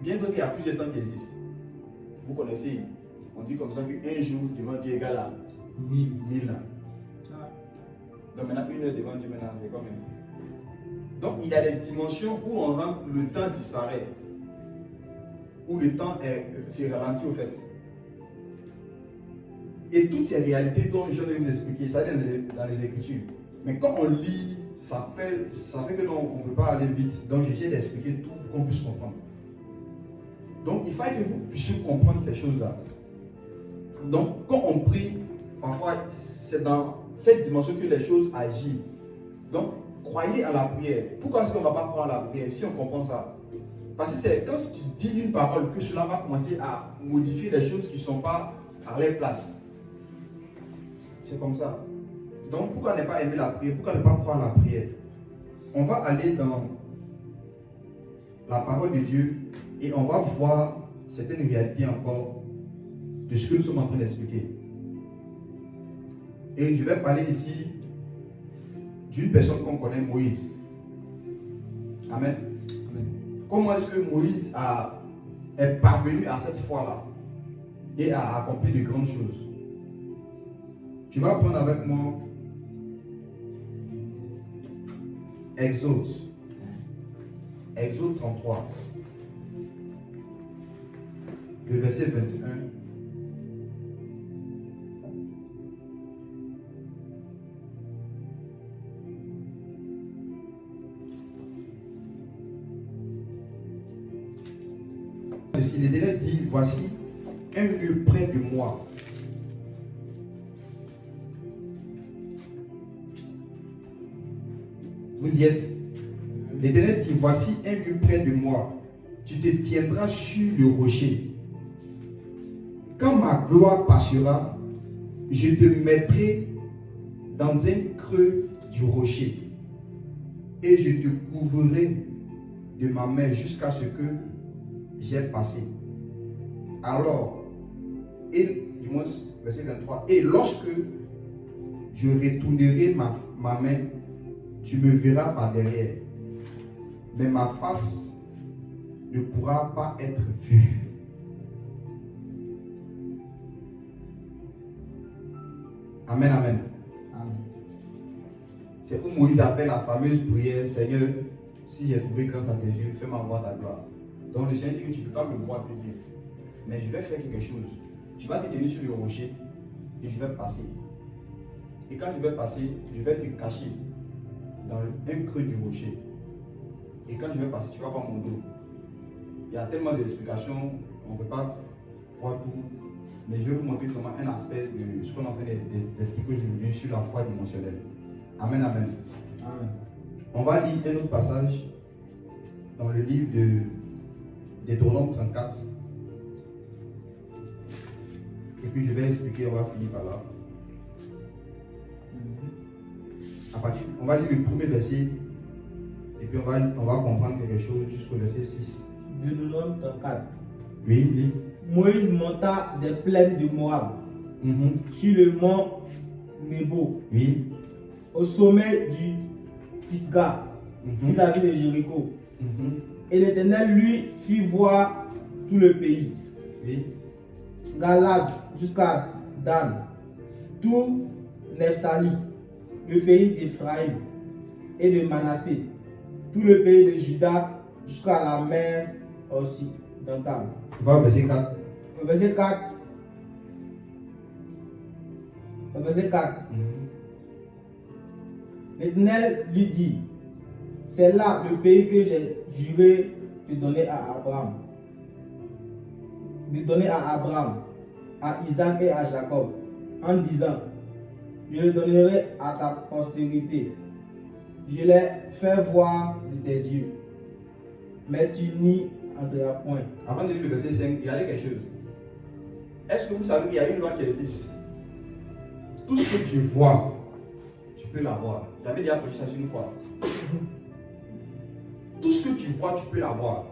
Bien vrai qu'il y a plusieurs temps qui existent. Vous connaissez, On dit comme ça qu'un jour devant Dieu égale à 1000 ans. Donc maintenant, 1 heure devant Dieu, maintenant, c'est combien? Donc il y a des dimensions où on rentre, le temps disparaît. Où le temps s'est ralenti au fait. Et toutes ces réalités dont je vais vous expliquer, ça vient dans les Écritures. Mais quand on lit, ça fait que non, on ne peut pas aller vite. Donc j'essaie d'expliquer tout pour qu'on puisse comprendre. Donc il faut que vous puissiez comprendre ces choses-là. Donc quand on prie, parfois c'est dans cette dimension que les choses agissent. Donc croyez à la prière. Pourquoi est-ce qu'on ne va pas croire à la prière si on comprend ça? Parce que c'est quand tu dis une parole que cela va commencer à modifier les choses qui ne sont pas à leur place. C'est comme ça. Donc pourquoi ne pas aimer la prière? Pourquoi ne pas croire à la prière? On va aller dans la parole de Dieu et on va voir certaines réalités encore de ce que nous sommes en train d'expliquer. Et je vais parler ici d'une personne qu'on connaît, Moïse. Amen. Amen. Comment est-ce que Moïse est parvenu à cette foi-là et a accompli de grandes choses? Tu vas prendre avec moi Exode 33, le verset 21. L'Éternel dit, voici un lieu près de moi. Vous y êtes? L'Éternel dit, voici un lieu près de moi. Tu te tiendras sur le rocher. Quand ma gloire passera, je te mettrai dans un creux du rocher et je te couvrirai de ma main jusqu'à ce que j'ai passé. Alors, du moins, verset 23, et lorsque je retournerai ma main, tu me verras par derrière, mais ma face ne pourra pas être vue. Amen, amen. Amen. C'est où Moïse a fait la fameuse prière, Seigneur, si j'ai trouvé grâce à tes yeux, fais-moi voir ta gloire. Donc le Seigneur dit que tu ne peux pas me voir plus vite. Mais je vais faire quelque chose. Tu vas te tenir sur le rocher et je vais passer. Et quand je vais passer, je vais te cacher dans un creux du rocher. Et quand je vais passer, tu vas voir mon dos. Il y a tellement d'explications, on ne peut pas voir tout. Mais je vais vous montrer seulement un aspect de ce qu'on est en train d'expliquer aujourd'hui sur la foi dimensionnelle. Amen, amen. Amen. On va lire un autre passage dans le livre de Deutéronome 34. Et puis je vais expliquer, on va finir par là. On va lire le premier verset. Et puis on va comprendre quelque chose jusqu'au verset 6. Deutéronome 34. Oui, lis. Moïse monta des plaines de Moab, sur le mont Nebo, oui, au sommet du Pisga, vis-à-vis de Jéricho. Et l'Éternel lui fit voir tout le pays, oui, Galad jusqu'à Dan, tout Nephtali, le pays d'Éphraïm et de Manassé, tout le pays de Juda jusqu'à la mer occidentale. Va au verset 4. Au verset 4. Au verset 4. L'Éternel lui dit, c'est là le pays que j'ai juré de donner à Abraham. De donner à Abraham, à Isaac et à Jacob, en disant, je le donnerai à ta postérité. Je l'ai fait voir de tes yeux, mais tu n'y entreras point. Avant de lire le verset 5, il y a quelque chose. Est-ce que vous savez qu'il y a une loi qui existe? Tout ce que tu vois, tu peux l'avoir. J'avais déjà prêché ça une fois. Tout ce que tu vois, tu peux l'avoir.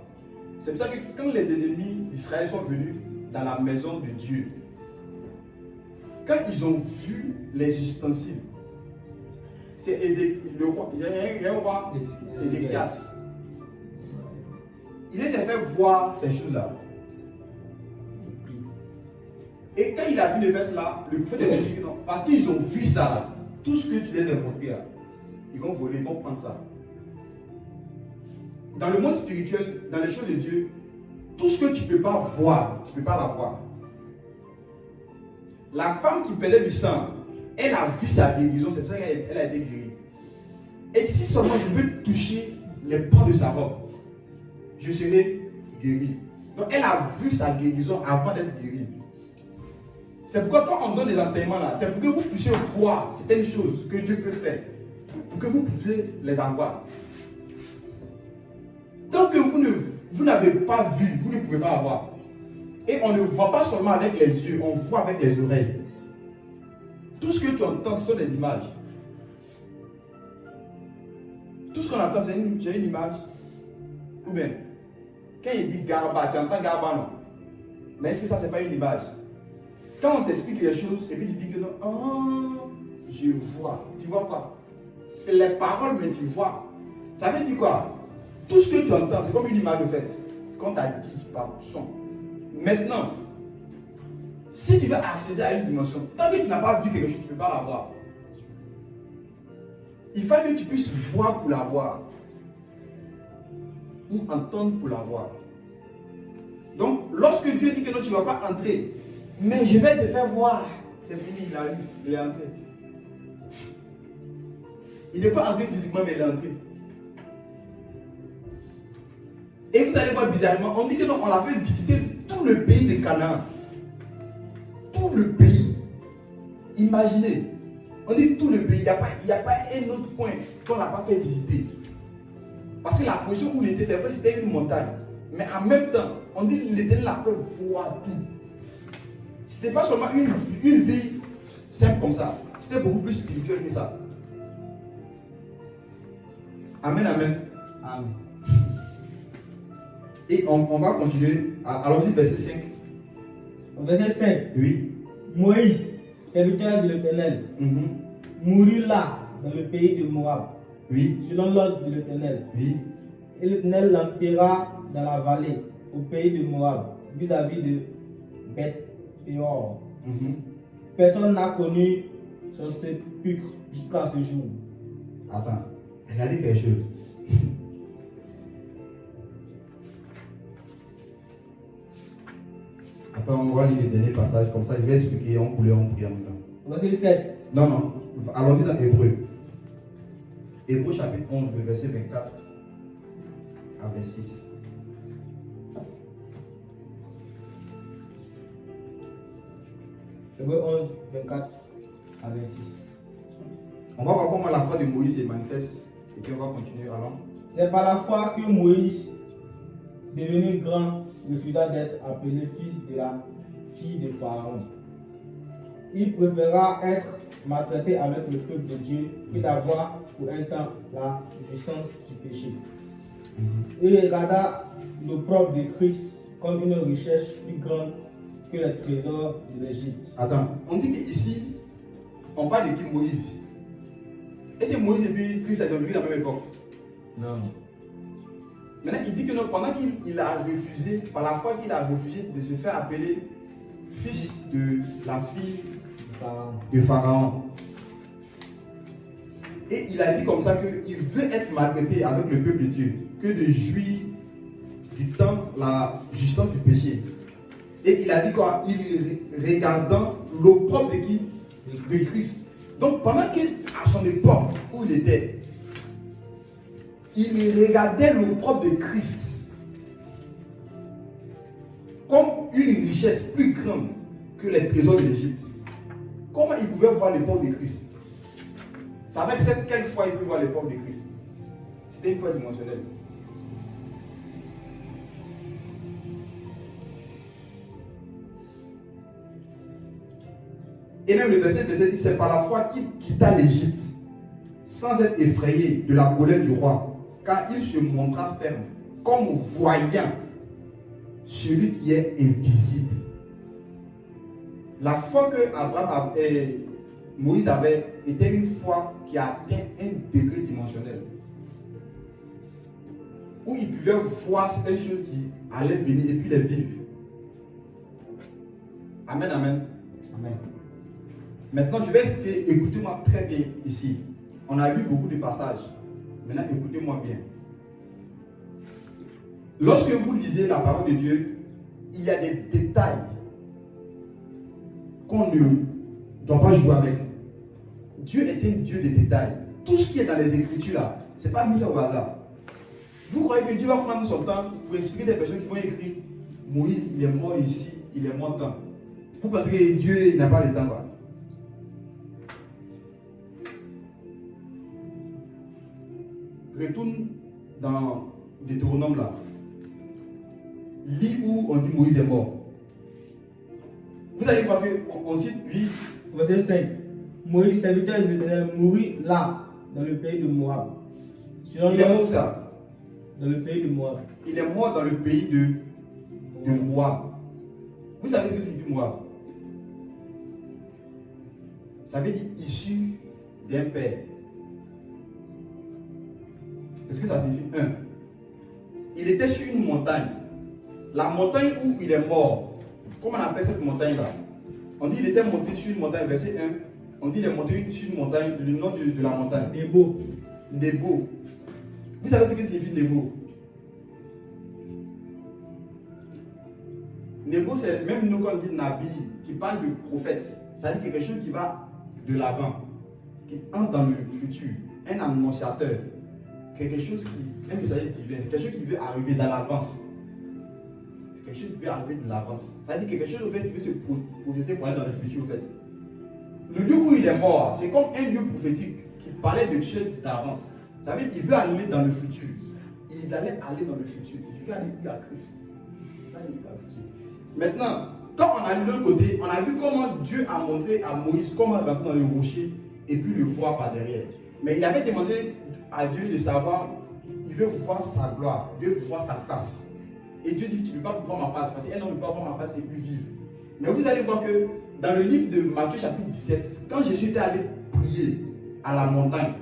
C'est pour ça que quand les ennemis d'Israël sont venus dans la maison de Dieu, quand ils ont vu les ustensiles, c'est le roi, il y a un roi, Ézéchias. Il les a fait voir ces choses-là. Et quand il a vu les vers là, le prophète a dit que non. Parce qu'ils ont vu ça là. Tout ce que tu les as montré là, ils vont voler, ils vont prendre ça. Dans le monde spirituel, dans les choses de Dieu, tout ce que tu ne peux pas voir, tu ne peux pas l'avoir. La femme qui perdait du sang, elle a vu sa guérison, c'est pour ça qu'elle a été guérie. Et si seulement je veux toucher les pans de sa robe, je serai guéri. Donc elle a vu sa guérison avant d'être guérie. C'est pourquoi quand on donne des enseignements là, c'est pour que vous puissiez voir certaines choses que Dieu peut faire, pour que vous puissiez les avoir. Tant que vous n'avez pas vu, vous ne pouvez pas avoir. Et on ne voit pas seulement avec les yeux, on voit avec les oreilles. Tout ce que tu entends, ce sont des images. Tout ce qu'on entend, c'est une image. Ou bien, quand il dit Garba, tu entends Garba, non? Mais est-ce que ça, c'est pas une image? Quand on t'explique les choses, et puis tu dis que non, oh, je vois. Tu vois quoi? C'est les paroles, mais tu vois. Ça veut dire quoi? Tout ce que tu entends, c'est comme une image de fait. Quand tu as dit par son. Maintenant, si tu veux accéder à une dimension, tant que tu n'as pas vu quelque chose, tu ne peux pas l'avoir. Il faut que tu puisses voir pour l'avoir. Ou entendre pour l'avoir. Donc, lorsque Dieu dit que non, tu ne vas pas entrer, mais je vais te faire voir. C'est fini, il a eu, il est entré. Il n'est pas entré physiquement, mais il est entré. Et vous allez voir bizarrement, on dit que non, on avait visité tout le pays de Canaan. Tout le pays. Imaginez. On dit tout le pays. Il n'y a pas un autre coin qu'on n'a pas fait visiter. Parce que la position où il était, c'est vrai, c'était une montagne. Mais en même temps, on dit que l'Éternel a fait voir tout. Ce n'était pas seulement une vie simple comme ça. C'était beaucoup plus spirituel que ça. Amen, amen. Amen. Et on va continuer. Allons-y, verset 5. Verset 5. Oui. Moïse, serviteur de l'Éternel, mourut là, dans le pays de Moab, Oui. selon l'ordre de l'Éternel. Oui. Et l'Éternel l'enterra dans la vallée, au pays de Moab, vis-à-vis de Beth-Péor. Personne n'a connu son sépulcre jusqu'à ce jour. Attends, regardez quelque chose. Après, on va lire le dernier passage, comme ça je vais expliquer en couleur en prière maintenant. Verset 7. Non, non, allons-y dans Hébreu. Hébreu chapitre 11, le verset 24 à 26. Hébreu 11, 24 à 26. On va voir comment la foi de Moïse se manifeste et puis on va continuer alors. C'est par la foi que Moïse, devenu grand, refusa d'être appelé fils de la fille de Pharaon. Il préféra être maltraité avec le peuple de Dieu que d'avoir pour un temps la jouissance du péché. Il regarda l'opprobre de Christ comme une richesse plus grande que les trésors de l'Égypte. Attends, on dit qu'ici, on parle de qui? Moïse. Est-ce que Moïse et puis Christ ont vécu dans la même époque? Non. Maintenant, il dit que non, pendant qu'il a refusé, par la foi qu'il a refusé de se faire appeler fils de la fille de Pharaon. Et il a dit comme ça qu'il veut être maltraité avec le peuple de Dieu, que de jouir du temps, la justesse du péché. Et il a dit quoi? Il regardant l'opprobre de qui? De Christ. Donc pendant qu'à son époque où il était, il regardait l'opprobre de Christ comme une richesse plus grande que les trésors de l'Égypte. Comment il pouvait voir l'opprobre de Christ? C'est avec quelle foi il peut voir l'opprobre de Christ? C'était une foi dimensionnelle. Et même le verset dit, c'est par la foi qu'il quitta l'Égypte, sans être effrayé de la colère du roi, car il se montra ferme, comme voyant celui qui est invisible. La foi que Moïse avait était une foi qui a atteint un degré dimensionnel, où il pouvait voir certaines choses qui allaient venir et puis les vivre. Amen, amen. Amen. Maintenant, je vais expliquer, écoutez-moi très bien ici. On a lu beaucoup de passages. Maintenant, écoutez-moi bien. Lorsque vous lisez la parole de Dieu, il y a des détails qu'on ne doit pas jouer avec. Dieu est un Dieu des détails. Tout ce qui est dans les Écritures là, ce n'est pas mis au hasard. Vous croyez que Dieu va prendre son temps pour expliquer des personnes qui vont écrire Moïse, il est mort ici, il est mort tant. Vous pensez que Dieu n'a pas le temps quoi? Retourne dans Deutéronome là. Lis où on dit Moïse est mort. Vous allez voir qu'on cite lui. Verset 5. Moïse, serviteur de l'Éternel, mourut là, dans le pays de Moab. Il est mort où ça? Dans le pays de Moab. Il est mort dans le pays de Moab. Vous savez ce que signifie Moab? Ça veut dire issu d'un père. Est-ce que ça signifie un? Il était sur une montagne. La montagne où il est mort, comment on appelle cette montagne-là? On dit qu'il était monté sur une montagne, verset 1. On dit qu'il est monté sur une montagne, le nom de la montagne. Nebo. Nebo. Vous savez ce que signifie Nebo? Nebo, c'est même nous quand on dit Nabi, qui parle de prophète. Ça dit quelque chose qui va de l'avant, qui entre dans le futur. Un annonciateur. Quelque chose qui, un messager divin, quelque chose qui veut arriver dans l'avance. Quelque chose qui veut arriver de l'avance. Ça dit quelque chose au fait qui veut se projeter pour aller dans le futur au fait. Le lieu où il est mort, c'est comme un lieu prophétique qui parlait de choses d'avance. Ça veut dire qu'il veut aller dans le futur. Il allait aller dans le futur. Il veut aller à Christ. Maintenant, quand on a lu de l'autre côté, on a vu comment Dieu a montré à Moïse comment rentrer dans le rocher et puis le voir par derrière. Mais il avait demandé à Dieu de savoir, il veut voir sa gloire, il veut voir sa face. Et Dieu dit, tu ne peux pas voir ma face, parce qu'un homme ne peut pas voir ma face et puis vivre. Mais vous allez voir que dans le livre de Matthieu chapitre 17, quand Jésus était allé prier à la montagne,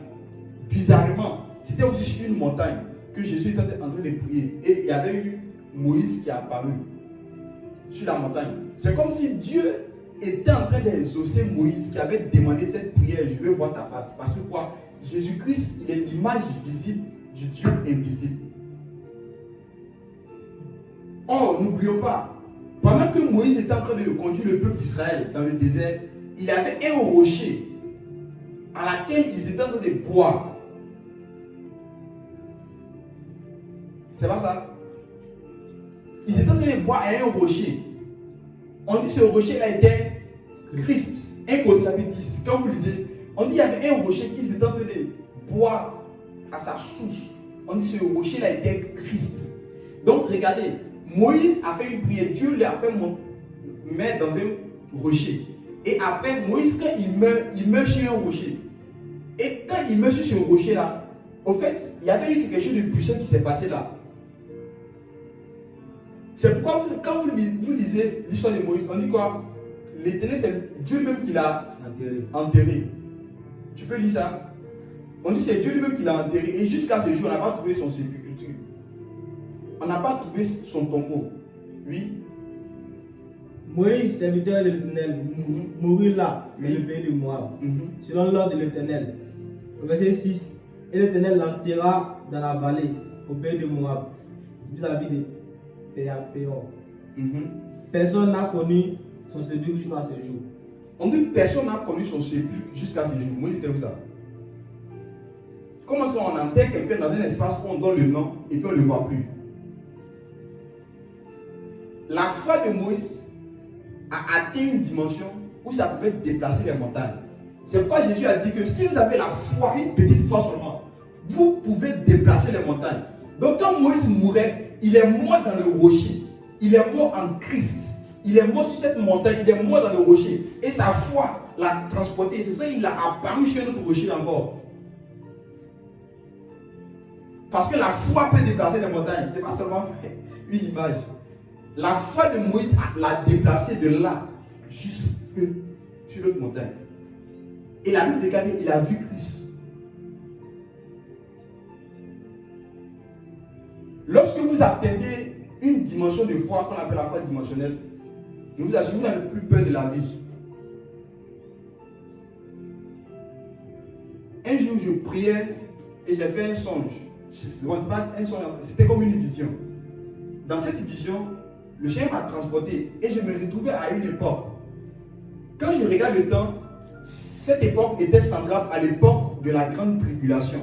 bizarrement, c'était aussi sur une montagne que Jésus était en train de prier. Et il y avait eu Moïse qui est apparu sur la montagne. C'est comme si Dieu était en train d'exaucer Moïse qui avait demandé cette prière, je veux voir ta face. Parce que quoi? Jésus-Christ, il est l'image visible du Dieu invisible. Or, n'oublions pas, pendant que Moïse était en train de conduire le peuple d'Israël dans le désert, il y avait un rocher à laquelle ils étaient en train de boire. C'est pas ça? Ils étaient en train de boire à un rocher. On dit que ce rocher-là était Christ. 1 Corinthiens chapitre 10. Quand vous lisez, on dit qu'il y avait un rocher qui était en train de boire à sa source. On dit que ce rocher-là était Christ. Donc regardez, Moïse a fait une prière. Dieu lui a fait mettre dans un rocher. Et après, Moïse, quand il meurt sur un rocher. Et quand il meurt sur ce rocher-là, au fait, il y avait eu quelque chose de puissant qui s'est passé là. C'est pourquoi quand vous lisez l'histoire de Moïse, on dit quoi? L'Éternel, c'est Dieu lui-même qui l'a enterré. Tu peux lire ça? On dit que c'est Dieu lui-même qui l'a enterré. Et jusqu'à ce jour, on n'a pas trouvé son sépulture. On n'a pas trouvé son tombeau. Oui. Moïse, serviteur de l'Éternel, mourut là, dans le pays de Moab, selon l'ordre de l'Éternel. Verset 6. Et l'Éternel l'enterra dans la vallée, au pays de Moab, vis-à-vis de Péor. Personne n'a connu son sépulcre jusqu'à ce jour. On dit que personne n'a connu son sépulcre jusqu'à ce jour. Moïse était où ça? Comment est-ce qu'on enterre quelqu'un dans un espace où on donne le nom et puis on ne le voit plus? La foi de Moïse a atteint une dimension où ça pouvait déplacer les montagnes. C'est pourquoi Jésus a dit que si vous avez la foi, une petite foi seulement, vous pouvez déplacer les montagnes. Donc quand Moïse mourait, il est mort dans le rocher. Il est mort en Christ. Il est mort sur cette montagne. Il est mort dans le rocher. Et sa foi l'a transporté. C'est pour ça qu'il a apparu sur un autre rocher encore. Parce que la foi peut déplacer les montagnes. Ce n'est pas seulement une image. La foi de Moïse l'a déplacé de là jusque sur l'autre montagne. Et la Bible déclare qu'il a vu Christ. Lorsque vous atteignez une dimension de foi qu'on appelle la foi dimensionnelle, Je vous assure, vous n'avez plus peur de la vie. Un jour, je priais et j'ai fait un songe. Ce n'était pas un songe, c'était comme une vision. Dans cette vision, le chien m'a transporté et je me retrouvais à une époque. Quand je regarde le temps, cette époque était semblable à l'époque de la grande tribulation,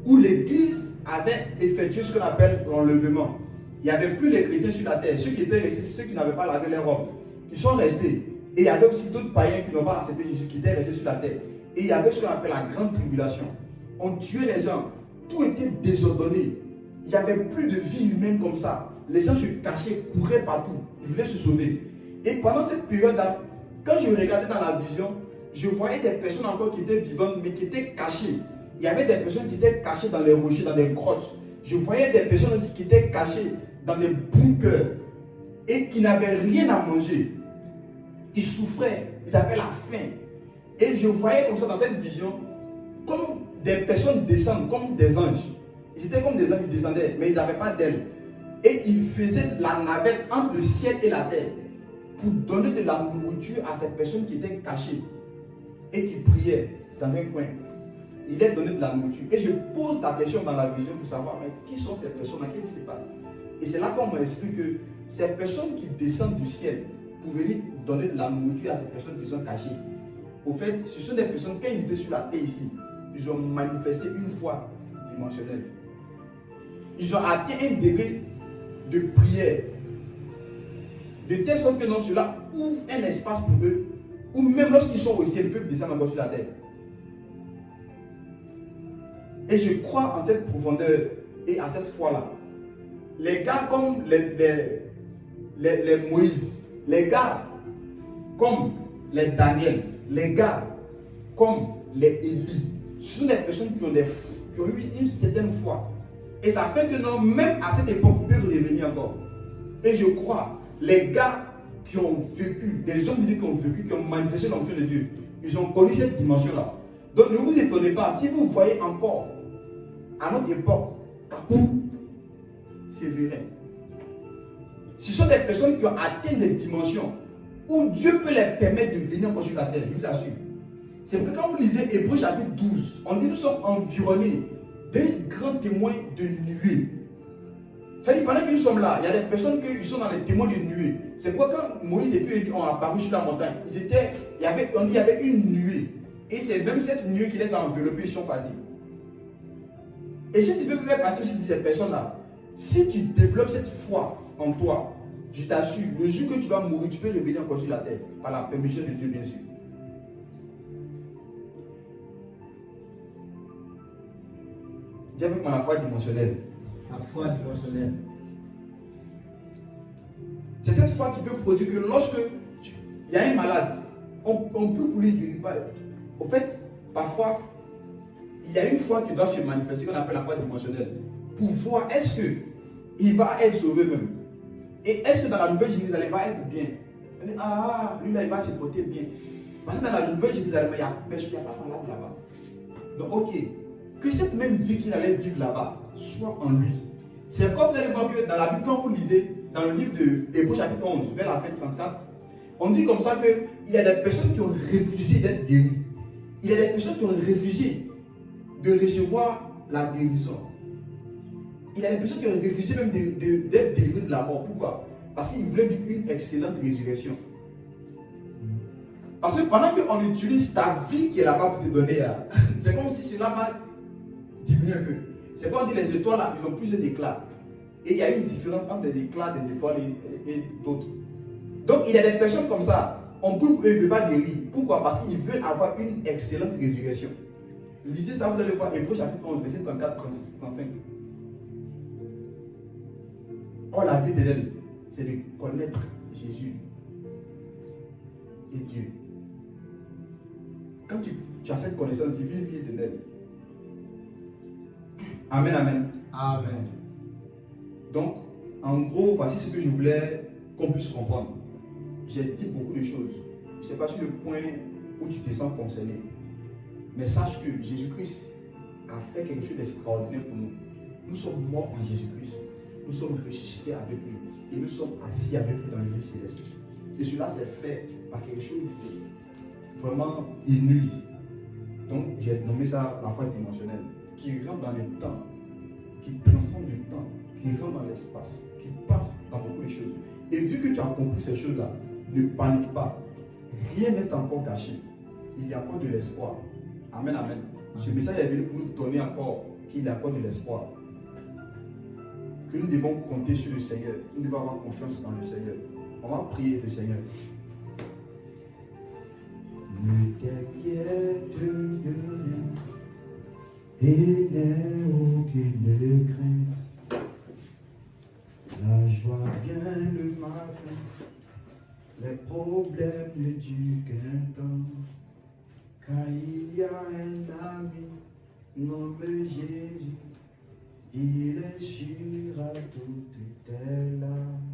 où l'Église avait effectué ce qu'on appelle l'enlèvement. Il n'y avait plus les chrétiens sur la terre. Ceux qui étaient restés, ceux qui n'avaient pas lavé leur robe, ils sont restés. Et il y avait aussi d'autres païens qui n'ont pas accepté Jésus, qui étaient restés sur la terre. Et il y avait ce qu'on appelle la grande tribulation. On tuait les gens. Tout était désordonné. Il n'y avait plus de vie humaine comme ça. Les gens se cachaient, couraient partout. Ils voulaient se sauver. Et pendant cette période-là, quand je regardais dans la vision, je voyais des personnes encore qui étaient vivantes, mais qui étaient cachées. Il y avait des personnes qui étaient cachées dans les rochers, dans des grottes. Je voyais des personnes aussi qui étaient cachées dans des bunkers et qui n'avaient rien à manger. Ils souffraient, ils avaient la faim. Et je voyais comme ça dans cette vision, comme des personnes descendent, comme des anges. Ils étaient comme des anges, ils descendaient, mais ils n'avaient pas d'ailes. Et ils faisaient la navette entre le ciel et la terre pour donner de la nourriture à ces personnes qui étaient cachées et qui priaient dans un coin. Il leur donnait de la nourriture. Et je pose la question dans la vision pour savoir mais qui sont ces personnes, qu'est-ce qui se passe? Et c'est là qu'on m'explique que ces personnes qui descendent du ciel pour venir donner de la nourriture à ces personnes qui sont cachées, au fait, ce sont des personnes, quand ils étaient sur la terre ici, ils ont manifesté une foi dimensionnelle. Ils ont atteint un degré de prière, de telle sorte que non, cela ouvre un espace pour eux, ou même lorsqu'ils sont au ciel, ils peuvent descendre encore sur la terre. Et je crois en cette profondeur et à cette foi-là. Les gars comme les Moïse, les gars comme les Daniel, les gars comme les Élie, ce sont des personnes qui ont eu une certaine foi. Et ça fait que non, même à cette époque, ils peuvent revenir encore. Et je crois, les gars qui ont vécu, des hommes qui ont vécu, qui ont manifesté l'onction de Dieu, ils ont connu cette dimension-là. Donc ne vous étonnez pas, si vous voyez encore, à notre époque, Capou, Sévérin, ce sont des personnes qui ont atteint des dimensions où Dieu peut les permettre de venir encore sur la terre, je vous assure. C'est pourquoi quand vous lisez Hébreux chapitre 12, on dit nous sommes environnés d'un grand témoin de nuée. C'est-à-dire pendant que nous sommes là, il y a des personnes qui sont dans les témoins de nuée. C'est pourquoi quand Moïse et puis Élie ont apparu sur la montagne, on dit qu'il y avait une nuée. Et c'est même cette nuée qui les a enveloppés, ils sont partis. Et si tu veux faire partie aussi de ces personnes-là, si tu développes cette foi en toi, je t'assure, le jour que tu vas mourir, tu peux revenir encore sur la terre, par la permission de Dieu, bien sûr. Dis avec moi la foi dimensionnelle. La foi dimensionnelle. C'est cette foi qui peut produire que lorsque il y a un malade, on peut pour lui guérir. Au fait, parfois, il y a une foi qui doit se manifester, qu'on appelle la foi dimensionnelle, pour voir est-ce qu'il va être sauvé même. Et est-ce que dans la Nouvelle Jérusalem, il va être bien. On dit, ah, lui là, il va se porter bien. Parce que dans la Nouvelle Jérusalem, il n'y a personne, il n'y a pas malade là-bas. Donc, ok, que cette même vie qu'il allait vivre là-bas soit en lui. C'est comme vous allez voir que dans la Bible, quand vous lisez, dans le livre de Hébreux chapitre 11, vers la fin 34, on dit comme ça qu'il y a des personnes qui ont refusé d'être guéries. Il y a des personnes qui ont refusé de recevoir la guérison. Il y a des personnes qui ont refusé même d'être délivrées de la mort. Pourquoi? Parce qu'ils voulaient vivre une excellente résurrection. Parce que pendant qu'on utilise ta vie qui est là-bas pour te donner, c'est comme si cela va diminuer un peu. C'est comme on dit les étoiles là, ils ont plusieurs éclats. Et il y a une différence entre des éclats, des étoiles et d'autres. Donc il y a des personnes comme ça, on peut ne peut pas guérir. Pourquoi? Parce qu'ils veulent avoir une excellente résurrection. Lisez ça, vous allez voir Hébreux chapitre 11, verset 34-35. Or la vie d'éternel, c'est de connaître Jésus et Dieu. Quand tu as cette connaissance, c'est une vie éternelle. Amen, amen. Amen. Donc, en gros, voici ce que je voulais qu'on puisse comprendre. J'ai dit beaucoup de choses. Je ne sais pas sur le point où tu te sens concerné. Mais sache que Jésus-Christ a fait quelque chose d'extraordinaire pour nous. Nous sommes morts en Jésus-Christ. Nous sommes ressuscités avec lui. Et nous sommes assis avec lui dans le lieu céleste. Et cela s'est fait par quelque chose de vraiment inouï. Donc j'ai nommé ça la foi dimensionnelle, qui rentre dans le temps, qui transcende le temps, qui rentre dans l'espace, qui passe dans beaucoup de choses. Et vu que tu as compris ces choses-là, ne panique pas. Rien n'est encore gâché. Il y a encore de l'espoir. Amen, amen. Ce message est venu pour nous donner encore qu'il y a encore de l'espoir. Que nous devons compter sur le Seigneur. Nous devons avoir confiance dans le Seigneur. On va prier le Seigneur. Ne t'inquiète de rien et n'aie aucune crainte. La joie vient le matin, les problèmes ne durent qu'un temps. Car il y a un ami nommé Jésus, il est sûr à toutes tes larmes.